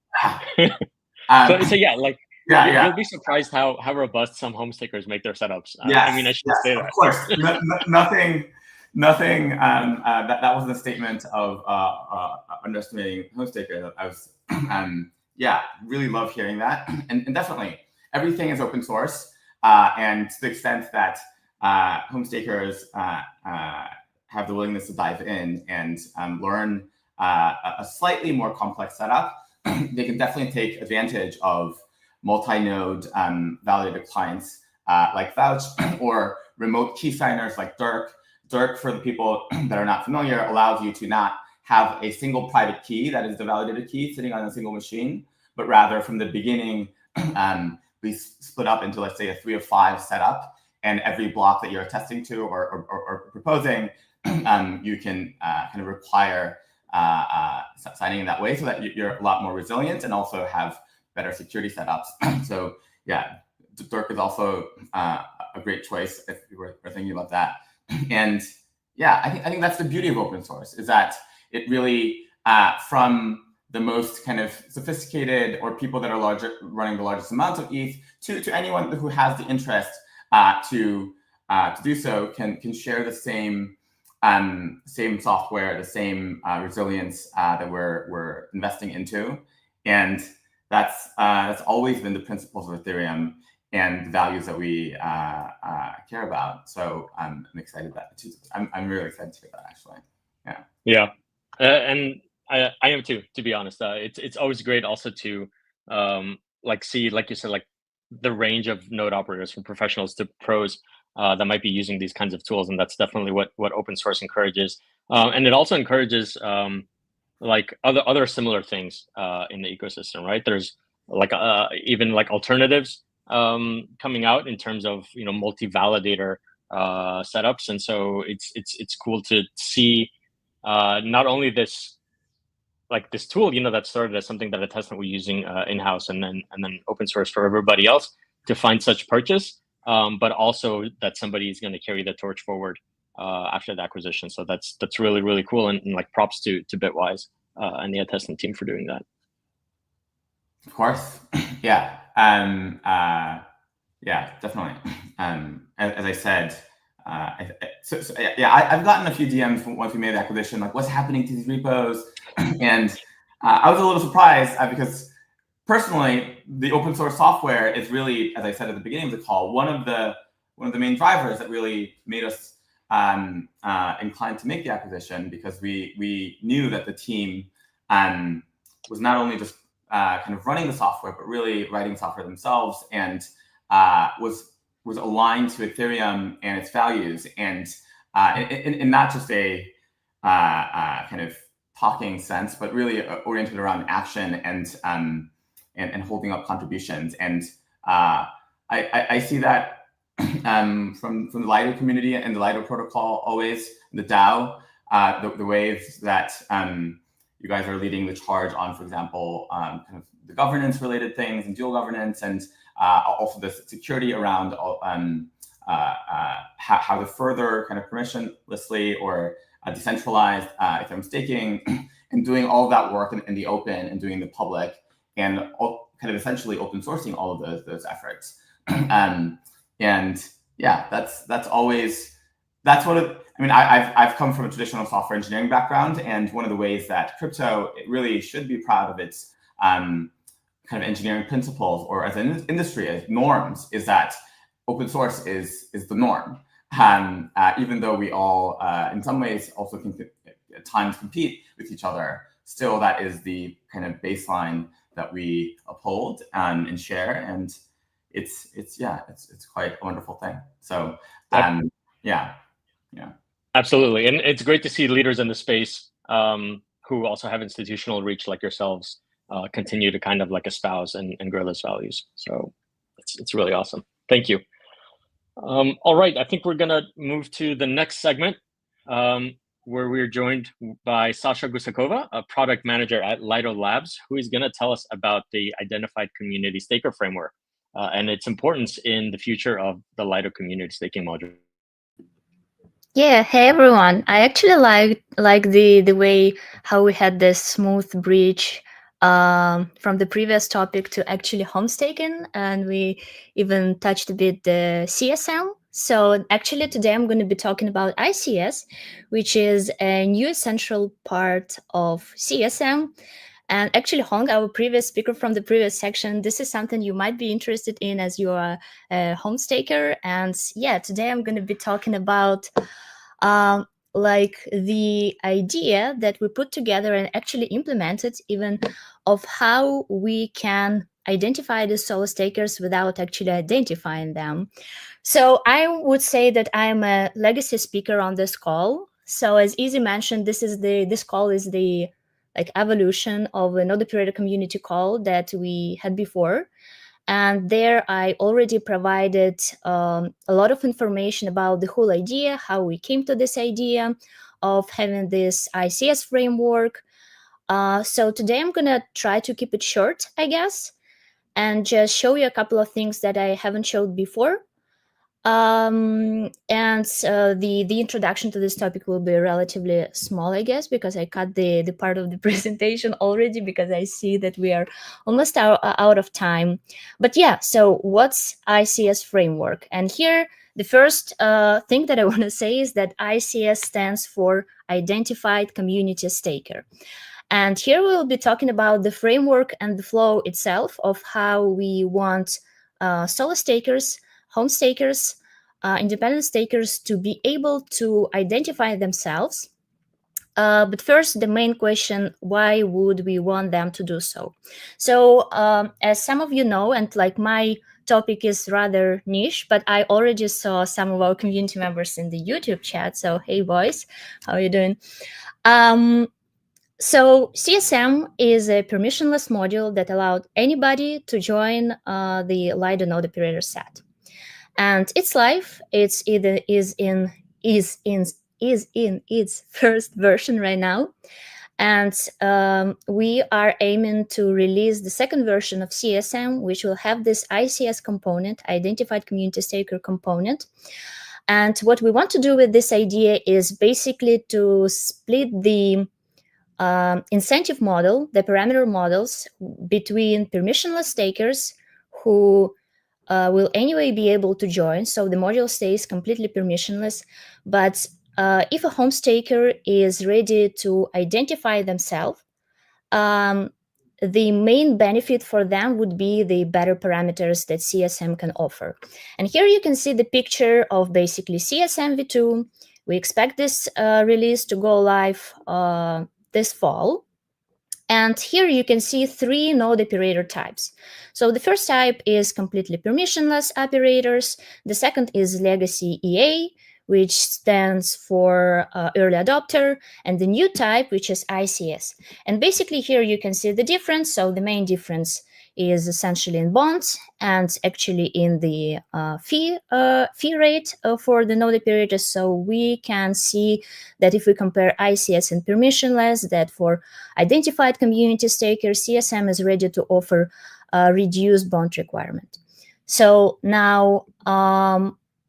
so yeah, like you'll be surprised how robust some home stakers make their setups. Yes, I mean, I should say that. Of course, nothing. That wasn't a statement of underestimating home staker. I was, really love hearing that, and definitely everything is open source. And to the extent that home stakers have the willingness to dive in and learn a slightly more complex setup, they can definitely take advantage of multi-node validated clients like Vouch or remote key signers like Dirk. Dirk, for the people that are not familiar, allows you to not have a single private key that is the validated key sitting on a single machine, but rather from the beginning, we split up into, let's say, a 3 of 5 setup, and every block that you're attesting to or proposing, you can kind of require signing in that way so that you're a lot more resilient and also have better security setups. So yeah, Dirk is also a great choice if you were thinking about that. And yeah, I think that's the beauty of open source, is that it really, from the most kind of sophisticated or people that are running the largest amount of ETH to anyone who has the interest to do so can share the same same software, the same resilience that we're investing into, and that's always been the principles of Ethereum and the values that we care about. So I'm excited that I'm really excited to hear that, actually. Yeah, and I am too, to be honest. It's always great also to like see, like you said, like the range of node operators from professionals to pros that might be using these kinds of tools, and that's definitely what open source encourages. And it also encourages like other similar things in the ecosystem, right? There's like even like alternatives coming out in terms of multi-validator setups, and so it's cool to see not only this tool that started as something that Attestant were using in-house and then open source for everybody else to find such purchase, but also that somebody is going to carry the torch forward after the acquisition. So that's really, really cool, and like props to Bitwise and the Attestant team for doing that. Of course. Yeah. Yeah, definitely. As I said, I've gotten a few DMs once we made the acquisition, like what's happening to these repos, and I was a little surprised because personally, the open source software is really, as I said at the beginning of the call, one of the main drivers that really made us inclined to make the acquisition, because we knew that the team was not only just kind of running the software, but really writing software themselves, and was aligned to Ethereum and its values, and in not just a kind of talking sense, but really oriented around action and holding up contributions. And I see that from the Lido community and the Lido protocol, always the DAO, the ways that you guys are leading the charge on, for example, kind of the governance related things and dual governance, and also the security around how to further kind of permissionlessly or decentralized Ethereum staking, and doing all of that work in the open and doing the public, and kind of essentially open sourcing all of those efforts. And yeah, that's what I mean. I've come from a traditional software engineering background, and one of the ways that crypto, it really should be proud of its kind of engineering principles, or as an industry, as norms, is that open source is the norm. Even though we all, in some ways, also can at times compete with each other, still that is the kind of baseline that we uphold and share, and it's quite a wonderful thing. So yeah. Absolutely, and it's great to see leaders in the space who also have institutional reach like yourselves continue to kind of like espouse and grow those values. So it's really awesome. Thank you. All right, I think we're gonna move to the next segment, where we're joined by Sasha Gusakova, a product manager at Lido Labs, who is gonna tell us about the Identified Community Staker Framework and its importance in the future of the Lido community staking module. Yeah, hey everyone. I actually like the way how we had this smooth bridge from the previous topic to actually home staking, and we even touched a bit the CSM. So actually today I'm going to be talking about ICS, which is a new essential part of CSM. And actually, Hong, our previous speaker from the previous section, this is something you might be interested in as you are a home staker. And yeah, today I'm going to be talking about like the idea that we put together and actually implemented, even of how we can identify the solo stakers without actually identifying them. So I would say that I'm a legacy speaker on this call. So as Izzy mentioned, this call is the evolution of another periodic community call that we had before. And there I already provided a lot of information about the whole idea, how we came to this idea of having this ICS framework. So today I'm going to try to keep it short, I guess, and just show you a couple of things that I haven't showed before. And the introduction to this topic will be relatively small, I guess, because I cut the part of the presentation already, because I see that we are almost out of time. But yeah, so what's ICS framework? And here The first thing that I want to say is that ICS stands for Identified Community Staker. And here we'll be talking about the framework and the flow itself of how we want solo stakers, home stakers, independent stakers to be able to identify themselves. But first, the main question, why would we want them to do so? So as some of you know, and like my topic is rather niche, but I already saw some of our community members in the YouTube chat. So hey boys, how are you doing? So CSM is a permissionless module that allowed anybody to join the Lido node operator set. And its life, it's either is in its first version right now. And we are aiming to release the second version of CSM, which will have this ICS component, Identified Community Staker component. And what we want to do with this idea is basically to split the incentive model, the parameter models, between permissionless stakers who will anyway be able to join. So the module stays completely permissionless. But if a home staker is ready to identify themselves, the main benefit for them would be the better parameters that CSM can offer. And here you can see the picture of basically CSM v2. We expect this release to go live this fall. And here you can see 3 node operator types. So the first type is completely permissionless operators. The second is legacy EA, which stands for early adopter, and the new type, which is ICS. And basically here you can see the difference. So the main difference is essentially in bonds and actually in the fee rate for the node operators. So we can see that if we compare ICS and permissionless, that for identified community stakers, CSM is ready to offer a reduced bond requirement. So now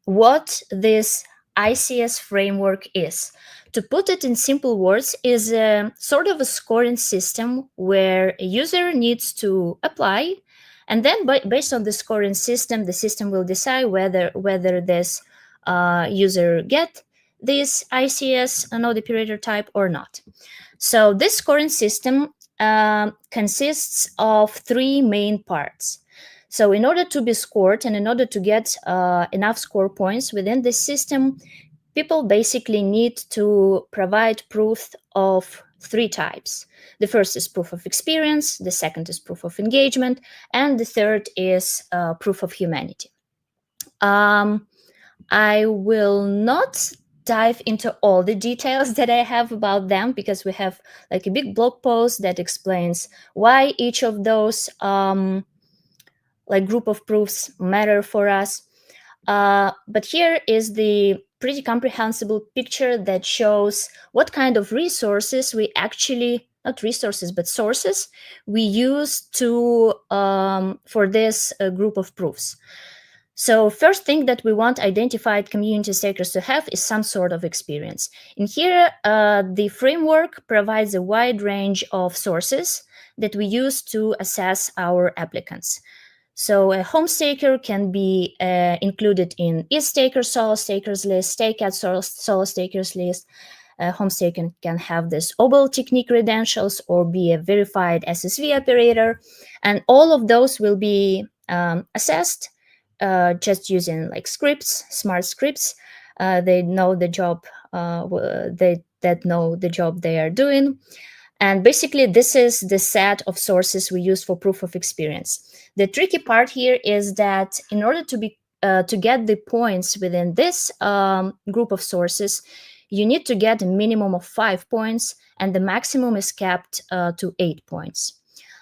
what this ICS framework is, to put it in simple words, is a sort of a scoring system where a user needs to apply, and then based on the scoring system, the system will decide whether this user get this ICS node operator type or not. So this scoring system consists of 3 main parts. So in order to be scored and in order to get enough score points within this system, people basically need to provide proof of 3 types. The first is proof of experience, the second is proof of engagement, and the third is proof of humanity. I will not dive into all the details that I have about them, because we have like a big blog post that explains why each of those like group of proofs matter for us. But here is the pretty comprehensible picture that shows what kind of resources we actually, not resources, but sources we use to for this group of proofs. So first thing that we want identified community stakers to have is some sort of experience. In here, the framework provides a wide range of sources that we use to assess our applicants. So a home staker can be included in ETH solo stakers list, StakeCat solo stakers list. A home staker can have this OBOL technique credentials or be a verified SSV operator. And all of those will be assessed just using like scripts, smart scripts. They know the job, that know the job they are doing. And basically, this is the set of sources we use for proof of experience. The tricky part here is that in order to get the points within this group of sources, you need to get a minimum of 5 points, and the maximum is capped to 8 points.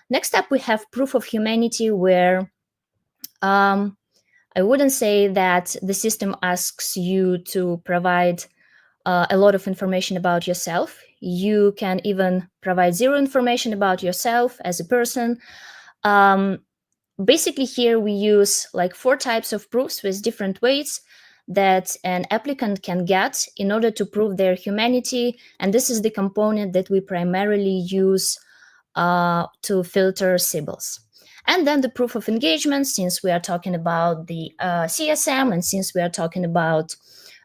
Next up, we have proof of humanity, where I wouldn't say that the system asks you to provide a lot of information about yourself. You can even provide 0 information about yourself as a person. Basically, here we use like 4 types of proofs with different weights that an applicant can get in order to prove their humanity. And this is the component that we primarily use to filter symbols. And then the proof of engagement, since we are talking about the CSM and since we are talking about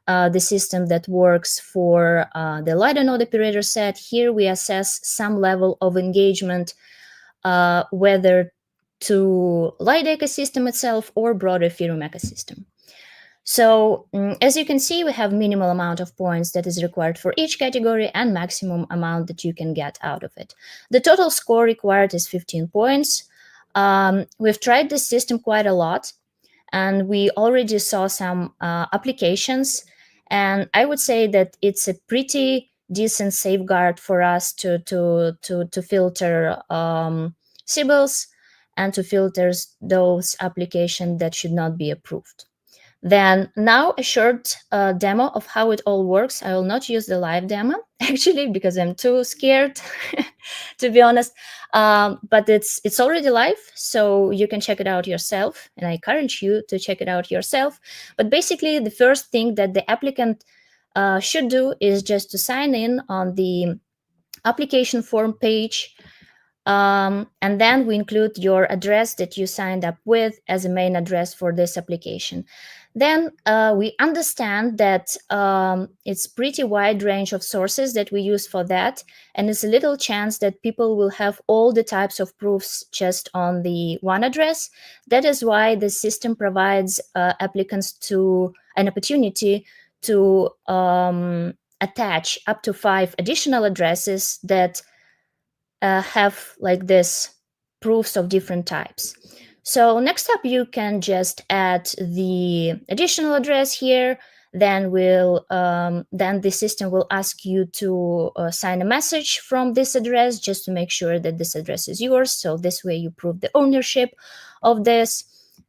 the system that works for the Lido node operator set, here we assess some level of engagement, whether to Lido ecosystem itself or broader Ethereum ecosystem. So as you can see, we have minimal amount of points that is required for each category and maximum amount that you can get out of it. The total score required is 15 points. We've tried this system quite a lot, and we already saw some applications. And I would say that it's a pretty decent safeguard for us to filter Sybils and to filter those applications that should not be approved. Then now a short demo of how it all works. I will not use the live demo actually because I'm too scared to be honest. But it's already live, so you can check it out yourself, and I encourage you to check it out yourself. But basically, the first thing that the applicant should do is just to sign in on the application form page. And then we include your address that you signed up with as a main address for this application. Then we understand that it's pretty wide range of sources that we use for that, and it's a little chance that people will have all the types of proofs just on the one address. That is why the system provides applicants to an opportunity to attach up to 5 additional addresses that have like this proofs of different types. So next up, you can just add the additional address here. Then then the system will ask you to sign a message from this address just to make sure that this address is yours. So this way you prove the ownership of this.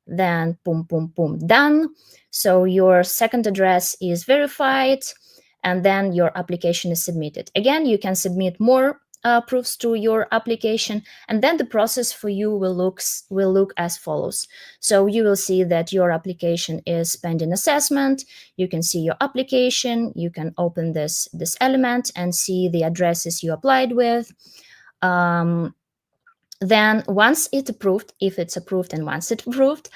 Then boom, boom, boom, done. So your second address is verified, and then your application is submitted. Again, you can submit more proofs to your application, and then the process for you will look as follows. So you will see that your application is pending assessment. You can see your application. You can open this element and see the addresses you applied with. Then once it's approved, if it's approved and once it's approved,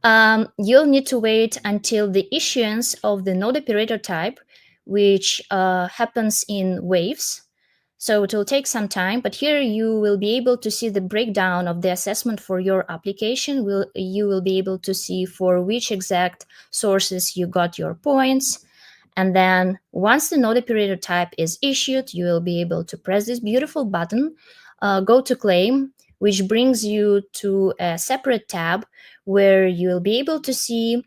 you'll need to wait until the issuance of the node operator type, which happens in waves. So it will take some time, but here you will be able to see the breakdown of the assessment for your application. You will be able to see for which exact sources you got your points. And then once the node operator type is issued, you will be able to press this beautiful button, go to claim, which brings you to a separate tab where you'll be able to see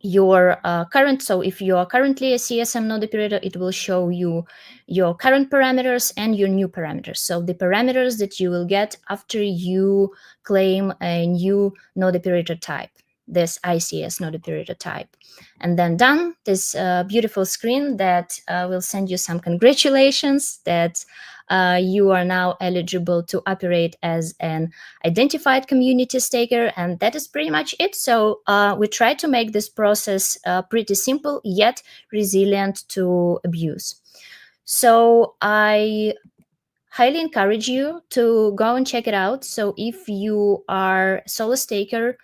your current. So if you are currently a CSM node operator, it will show you your current parameters and your new parameters. So the parameters that you will get after you claim a new node operator type, this ICS node operator type. And then done, this beautiful screen that will send you some congratulations that you are now eligible to operate as an identified community staker, and that is pretty much it. So we try to make this process pretty simple yet resilient to abuse. So I highly encourage you to go and check it out. So if you are a solo staker,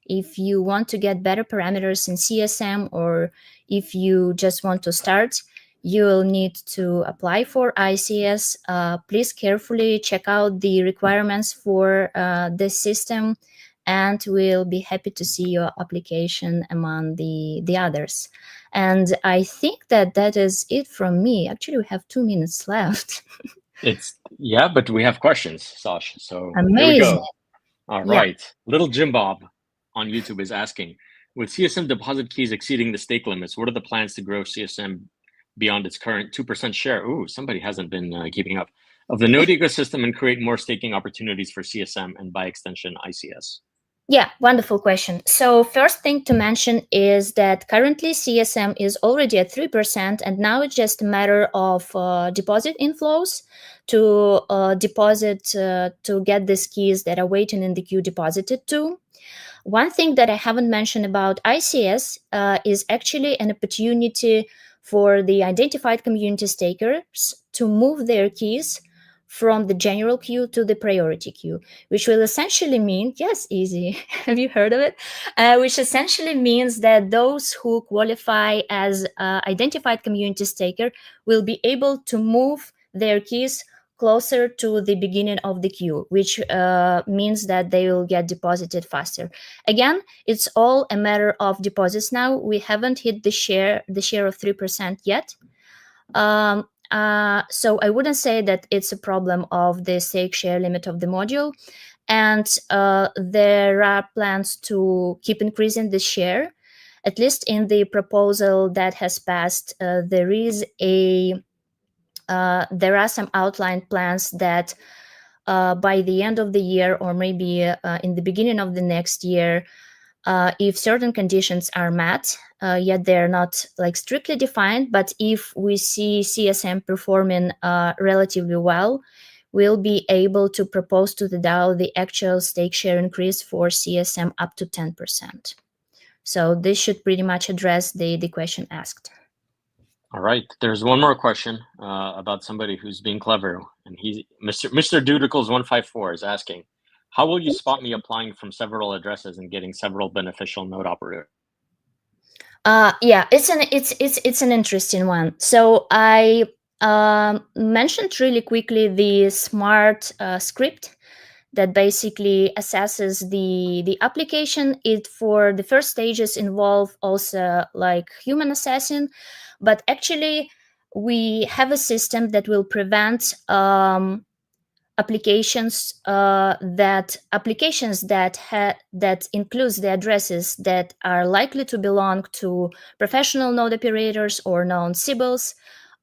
if you want to get better parameters in CSM, or if you just want to start, you will need to apply for ICS. Please carefully check out the requirements for this system, and we'll be happy to see your application among the others. And I think that is it from me. Actually, we have 2 minutes left. But we have questions, Sasha. So amazing. Here we go. All right. Yeah. Little Jim Bob on YouTube is asking, with CSM deposit keys exceeding the stake limits, what are the plans to grow CSM beyond its current 2% share? Ooh, somebody hasn't been keeping up of the node ecosystem and create more staking opportunities for CSM and by extension ICS? Yeah, wonderful question. So first thing to mention is that currently CSM is already at 3%, and now it's just a matter of deposit inflows to deposit to get these keys that are waiting in the queue deposited to. One thing that I haven't mentioned about ICS is actually an opportunity for the identified community stakers to move their keys from the general queue to the priority queue, which will essentially mean, yes, Izzy, have you heard of it? Which essentially means that those who qualify as identified community staker will be able to move their keys closer to the beginning of the queue, which means that they will get deposited faster. Again, it's all a matter of deposits now. We haven't hit the share of 3% yet. So I wouldn't say that it's a problem of the stake share limit of the module. And there are plans to keep increasing the share. At least in the proposal that has passed, there are some outlined plans that by the end of the year, or maybe in the beginning of the next year, if certain conditions are met, yet they're not like strictly defined, but if we see CSM performing relatively well, we'll be able to propose to the DAO the actual stake share increase for CSM up to 10%. So this should pretty much address the question asked. All right. There's one more question about somebody who's being clever, and Mr. Dudicles 154 is asking, how will you spot me applying from several addresses and getting several beneficial node operators? Yeah, it's an interesting one. So I mentioned really quickly the smart script that basically assesses the application. It for the first stages involve also like human assessing, but actually we have a system that will prevent applications that includes the addresses that are likely to belong to professional node operators or known Sybils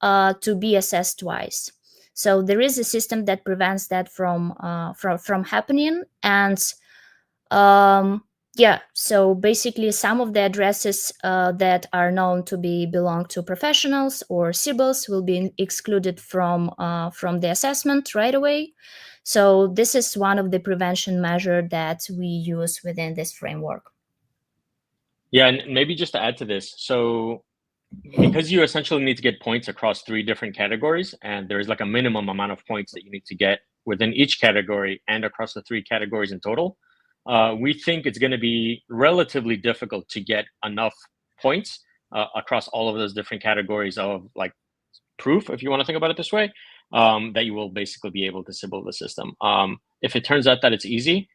to be assessed twice. So there is a system that prevents that from happening. And yeah, so basically some of the addresses that are known to belong to professionals or Sybils will be excluded from the assessment right away. So this is one of the prevention measures that we use within this framework. Yeah, and maybe just to add to this, so because you essentially need to get points across 3 different categories, and there's like a minimum amount of points that you need to get within each category and across the 3 categories in total, we think it's going to be relatively difficult to get enough points across all of those different categories of like proof, if you want to think about it this way, that you will basically be able to Sybil the system. If it turns out that it's easy,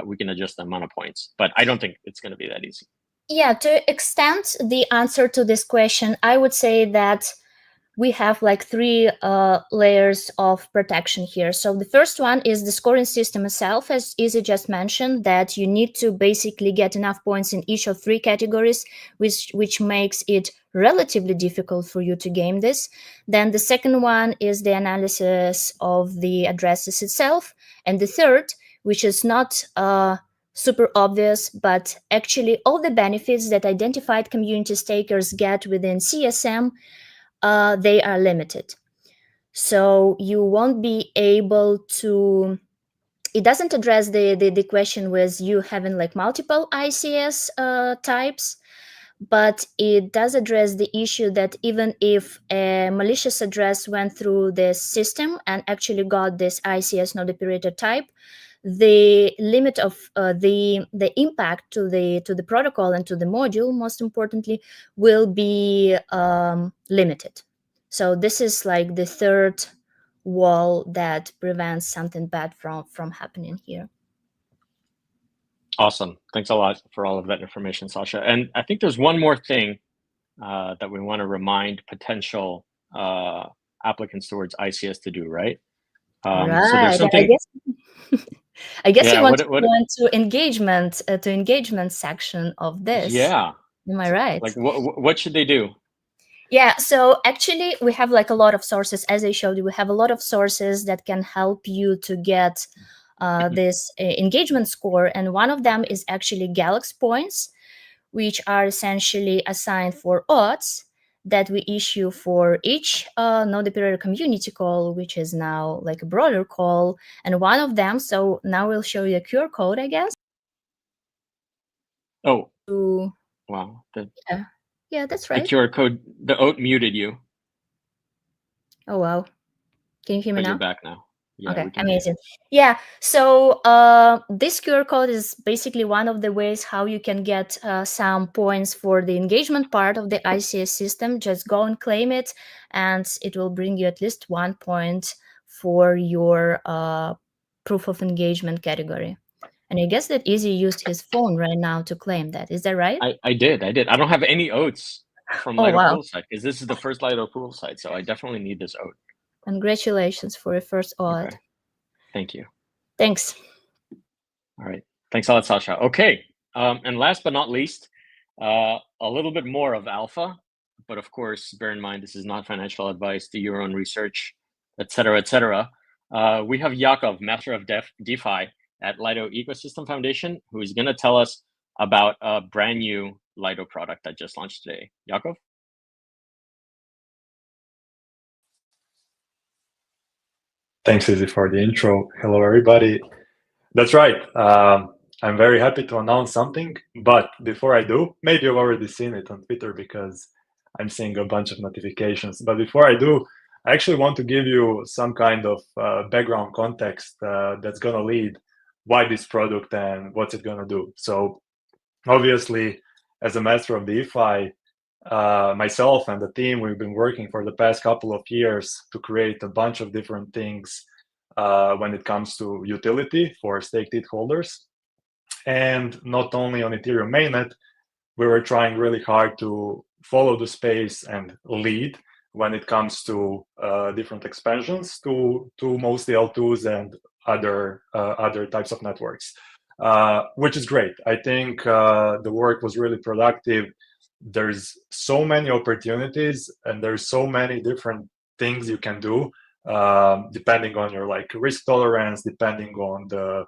we can adjust the amount of points, but I don't think it's going to be that easy. Yeah, to extend the answer to this question, I would say that we have like 3 layers of protection here. So the first one is the scoring system itself, as Izzy just mentioned, that you need to basically get enough points in each of 3 categories, which makes it relatively difficult for you to game this. Then the second one is the analysis of the addresses itself. And the third, which is not super obvious, but actually all the benefits that identified community stakers get within CSM, they are limited. So you won't be able to, it doesn't address the question with you having like multiple ICS types, but it does address the issue that even if a malicious address went through the system and actually got this ICS node operator type, the limit of the impact to the protocol and to the module, most importantly, will be limited. So this is like the third wall that prevents something bad from happening here. Awesome. Thanks a lot for all of that information, Sasha. And I think there's one more thing that we want to remind potential applicants towards ICS to do, right? Right. So there's something. I guess Yeah, you want to go into engagement section of this. Yeah. Am I right? Like what should they do? Yeah, so actually we have like a lot of sources. As I showed you, we have a lot of sources that can help you to get this engagement score. And one of them is actually Galaxy points, which are essentially assigned for odds that we issue for each node operator community call, which is now like a broader call. And one of them, so now we'll show you a QR code, I guess. Oh, wow. Yeah, that's right. The QR code, the oat muted you. Oh, wow. Can you hear me now? You're back now. Yeah, Okay, we can hear you. amazing. Yeah, so this QR code is basically one of the ways how you can get some points for the engagement part of the ICS system. Just go and claim it, and it will bring you at least 1 point for your proof of engagement category. And I guess that Izzy used his phone right now to claim that. Is that right? I did. I don't have any oats from Oh, Lido wow. Poolside because this is the first Lido Poolside, so I definitely need this oat. Congratulations for your first odd. Okay. Thank you. Thanks. All right. Thanks a lot, Sasha. Okay. And last but not least, a little bit more of alpha, but of course, bear in mind, this is not financial advice. Do your own research, etc., etc. We have Yakov, Master of DeFi at Lido Ecosystem Foundation, who is going to tell us about a brand new Lido product that just launched today. Yakov? Thanks, Izzy, for the intro. Hello, everybody. That's right. I'm very happy to announce something, but before I do, maybe you've already seen it on Twitter because I'm seeing a bunch of notifications. But before I do, I actually want to give you some kind of background context that's going to lead why this product and what's it going to do. So obviously, as a master of DeFi, myself and the team, we've been working for the past couple of years to create a bunch of different things when it comes to utility for staked ETH holders. And not only on Ethereum mainnet, we were trying really hard to follow the space and lead when it comes to different expansions to mostly L2s and other types of networks, which is great. I think the work was really productive. There's so many opportunities and there's so many different things you can do depending on your risk tolerance, depending on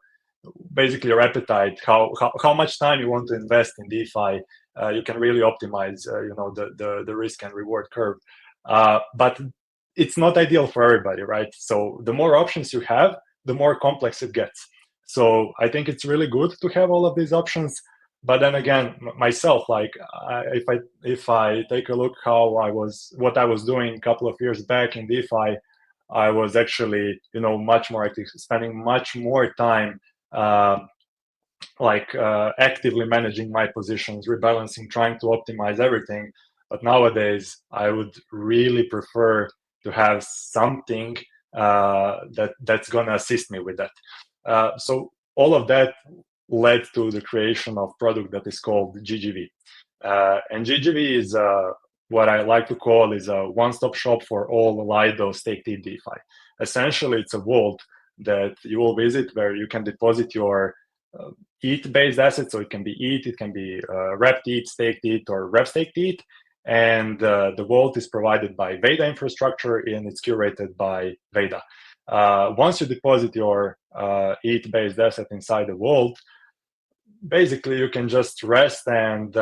basically your appetite, how much time you want to invest in DeFi. You can really optimize the risk and reward curve, but it's not ideal for everybody, right? So the more options you have, the more complex it gets. So I think it's really good to have all of these options. But then again, myself, if I take a look what I was doing a couple of years back in DeFi, I was actually much more active, spending much more time actively managing my positions, rebalancing, trying to optimize everything. But nowadays, I would really prefer to have something that's gonna assist me with that. So all of that led to the creation of product that is called GGV. And GGV is what I like to call is a one-stop shop for all Lido staked ETH DeFi. Essentially, it's a vault that you will visit where you can deposit your ETH-based assets. So it can be ETH, it can be wrapped ETH, staked ETH, or rep staked ETH. And the vault is provided by Veda infrastructure and it's curated by Veda. Once you deposit your ETH-based asset inside the vault, basically you can just rest and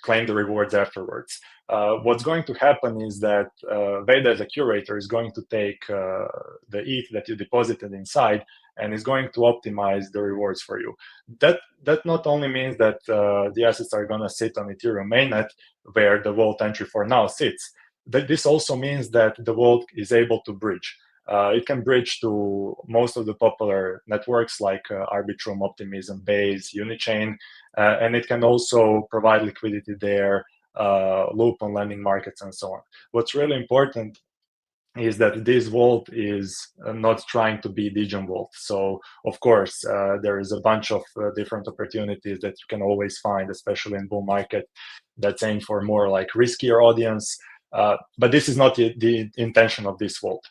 claim the rewards afterwards. What's going to happen is that Veda as a curator is going to take the ETH that you deposited inside and is going to optimize the rewards for you. That not only means that the assets are going to sit on Ethereum mainnet where the vault entry for now sits, but this also means that the vault is able to bridge. It can bridge to most of the popular networks like Arbitrum, Optimism, Base, Unichain, and it can also provide liquidity there, loop on lending markets, and so on. What's really important is that this vault is not trying to be Degen Vault. So, of course, there is a bunch of different opportunities that you can always find, especially in bull market, that's aimed for more riskier audience. But this is not the intention of this vault.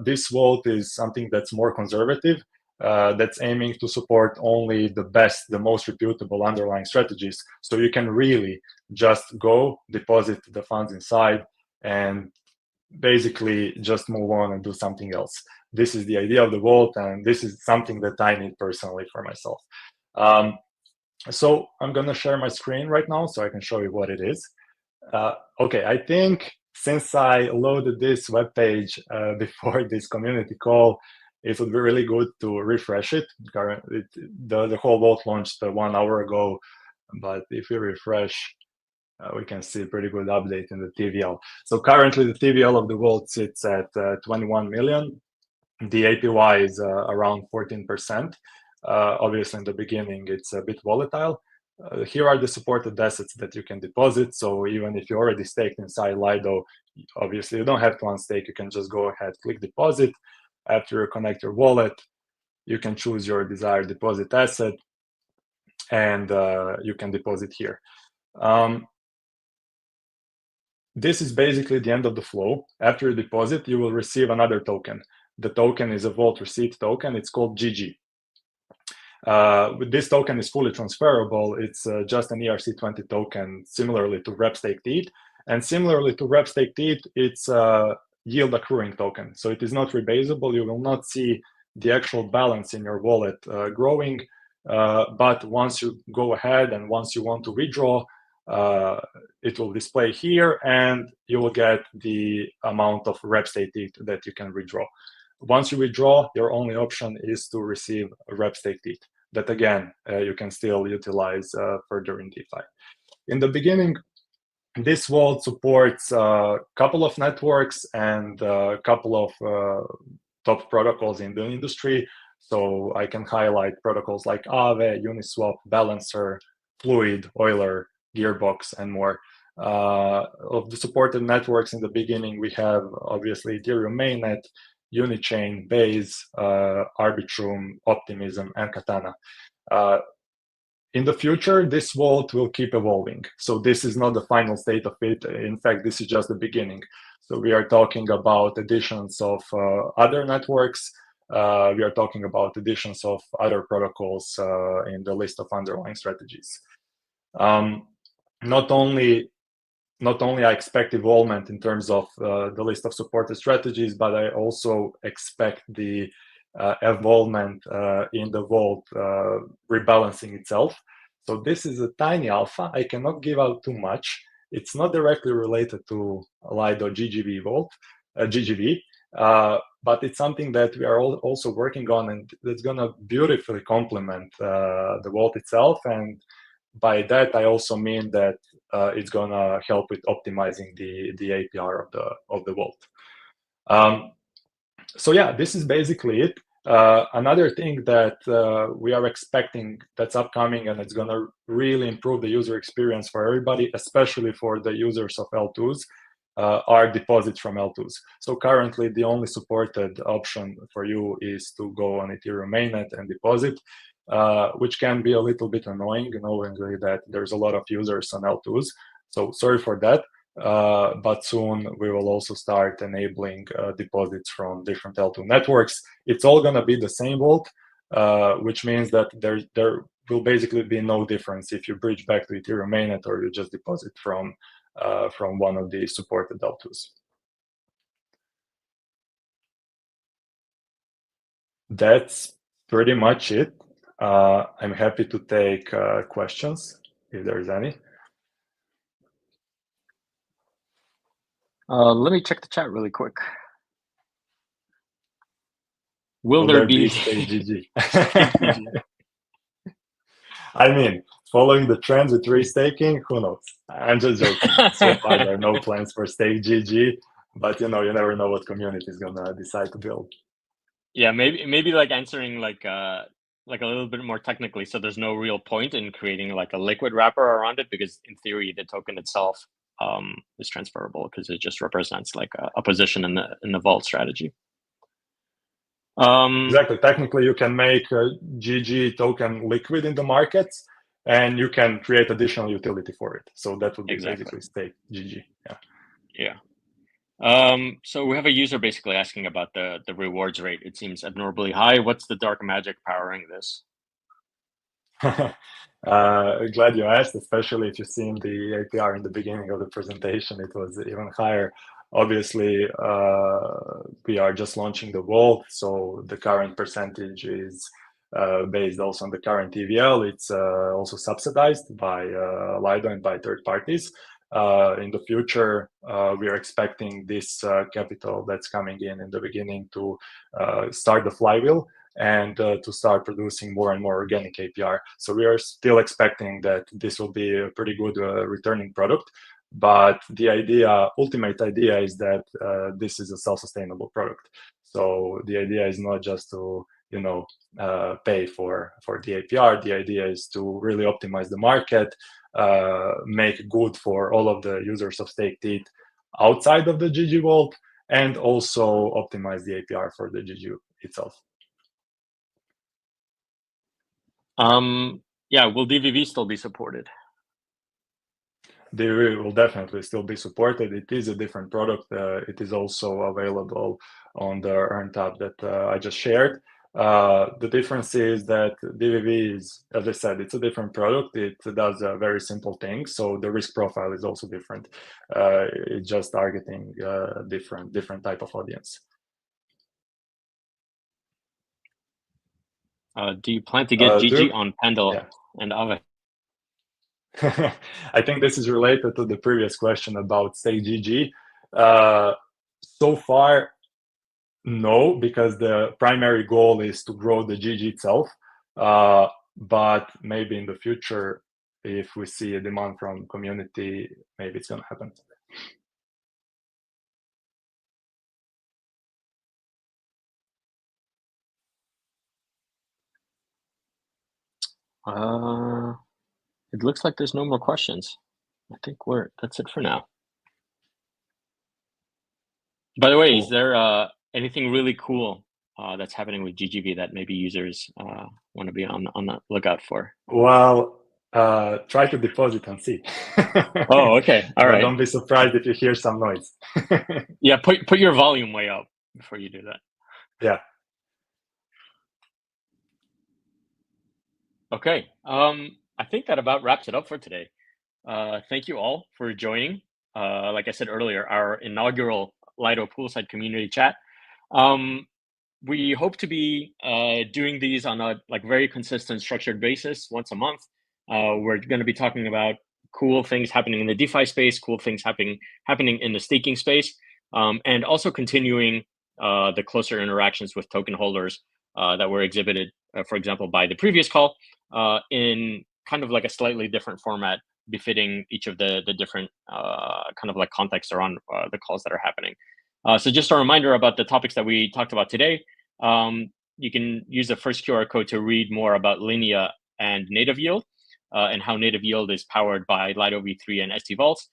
This vault is something that's more conservative, that's aiming to support only the best, the most reputable underlying strategies. So you can really just go deposit the funds inside and basically just move on and do something else. This is the idea of the vault, and this is something that I need personally for myself. So I'm going to share my screen right now so I can show you what it is. Okay, I think since I loaded this webpage before this community call, it would be really good to refresh it. The whole vault launched 1 hour ago, but if we refresh, we can see a pretty good update in the TVL. So currently the TVL of the vault sits at 21 million. The APY is around 14%. Obviously, in the beginning, it's a bit volatile. Here are the supported assets that you can deposit. So even if you already staked inside Lido, obviously you don't have to unstake. You can just go ahead, click deposit. After you connect your wallet, you can choose your desired deposit asset, and you can deposit here. This is basically the end of the flow. After you deposit, you will receive another token. The token is a Vault receipt token. It's called GG. This token is fully transferable. It's just an ERC20 token, similarly to rep-staked ETH. And similarly to rep-staked ETH, it's a yield accruing token. So it is not rebasable. You will not see the actual balance in your wallet growing. But once you go ahead and once you want to withdraw, it will display here, and you will get the amount of rep-staked ETH that you can withdraw. Once you withdraw, your only option is to receive a rep-staked ETH. That again, you can still utilize further in DeFi. In the beginning, this vault supports a couple of networks and a couple of top protocols in the industry. So I can highlight protocols like Aave, Uniswap, Balancer, Fluid, Euler, Gearbox, and more. Of the supported networks in the beginning, we have obviously Ethereum mainnet, Unichain, Base, Arbitrum, Optimism, and Katana. In the future, this vault will keep evolving. So this is not the final state of it. In fact, this is just the beginning. So we are talking about additions of other networks. We are talking about additions of other protocols in the list of underlying strategies. Not only I expect involvement in terms of the list of supported strategies, but I also expect the involvement in the vault rebalancing itself. So this is a tiny alpha. I cannot give out too much. It's not directly related to Lido GGV vault, GGV, but it's something that we are also working on, and that's going to beautifully complement the vault itself. And by that, I also mean that it's going to help with optimizing the APR of the vault. So yeah, this is basically it. Another thing that we are expecting that's upcoming, and it's going to really improve the user experience for everybody, especially for the users of L2s, are deposits from L2s. So currently, the only supported option for you is to go on Ethereum mainnet and deposit, which can be a little bit annoying, knowing that there's a lot of users on L2s. So sorry for that. But soon we will also start enabling deposits from different L2 networks. It's all going to be the same vault, which means that there will basically be no difference if you bridge back to Ethereum mainnet or you just deposit from one of the supported L2s. That's pretty much it. I'm happy to take questions if there's any. Let me check the chat really quick. Will there be stake GG? I mean, following the trends with restaking, who knows? I'm just joking. So far, there are no plans for stake GG, but you never know what community is gonna decide to build. Yeah, maybe like answering like a little bit more technically. So there's no real point in creating like a liquid wrapper around it, because in theory the token itself is transferable because it just represents like a position in the vault strategy. Exactly. Technically, you can make a GG token liquid in the markets, and you can create additional utility for it. So that would be basically stake GG. Yeah. So we have a user basically asking about the rewards rate. It seems abnormally high. What's the dark magic powering this? Glad you asked, especially if you've seen the APR in the beginning of the presentation. It was even higher. Obviously, we are just launching the vault, so the current percentage is based also on the current TVL. It's also subsidized by Lido and by third parties. In the future, we are expecting this capital that's coming in the beginning to start the flywheel and to start producing more and more organic APR. So we are still expecting that this will be a pretty good returning product. But the ultimate idea is that this is a self-sustainable product. So the idea is not just to pay for the APR. The idea is to really optimize the market, make good for all of the users of Stake Teeth outside of the GG Vault, and also optimize the APR for the GG itself. Yeah, will DVV still be supported? They will definitely still be supported. It is a different product. It is also available on the Earn tab that I just shared. The difference is that DVV is, as I said, it's a different product. It does a very simple thing. So the risk profile is also different. It's just targeting different type of audience. Do you plan to get GG on Pendle and Aave? I think this is related to the previous question about Stake GG. So far, no, because the primary goal is to grow the GG itself. But maybe in the future, if we see a demand from community, maybe it's going to happen. It looks like there's no more questions. I think that's it for now. By the way, is there anything really cool that's happening with GGV that maybe users want to be on the lookout for? Well, try to deposit and see. Oh, okay. All right. Don't be surprised if you hear some noise. Yeah, put your volume way up before you do that. Yeah. Okay. I think that about wraps it up for today. Thank you all for joining. Like I said earlier, our inaugural Lido Poolside community chat. We hope to be doing these on a very consistent, structured basis once a month. We're going to be talking about cool things happening in the DeFi space, cool things happening in the staking space, and also continuing the closer interactions with token holders that were exhibited, for example, by the previous call, in kind of like a slightly different format, befitting each of the different kind of like contexts around the calls that are happening. So just a reminder about the topics that we talked about today. You can use the first QR code to read more about Linea and native yield, and how native yield is powered by Lido V3 and ST Vaults.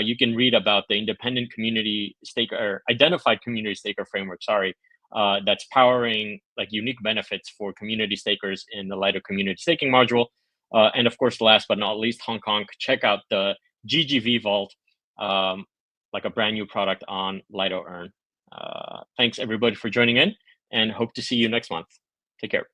You can read about the independent community staker, or identified community staker framework, that's powering like unique benefits for community stakers in the Lido community staking module. And of course, last but not least, Hong Kong, check out the GGV Vault, like a brand new product on Lido Earn. Thanks everybody for joining in, and hope to see you next month. Take care.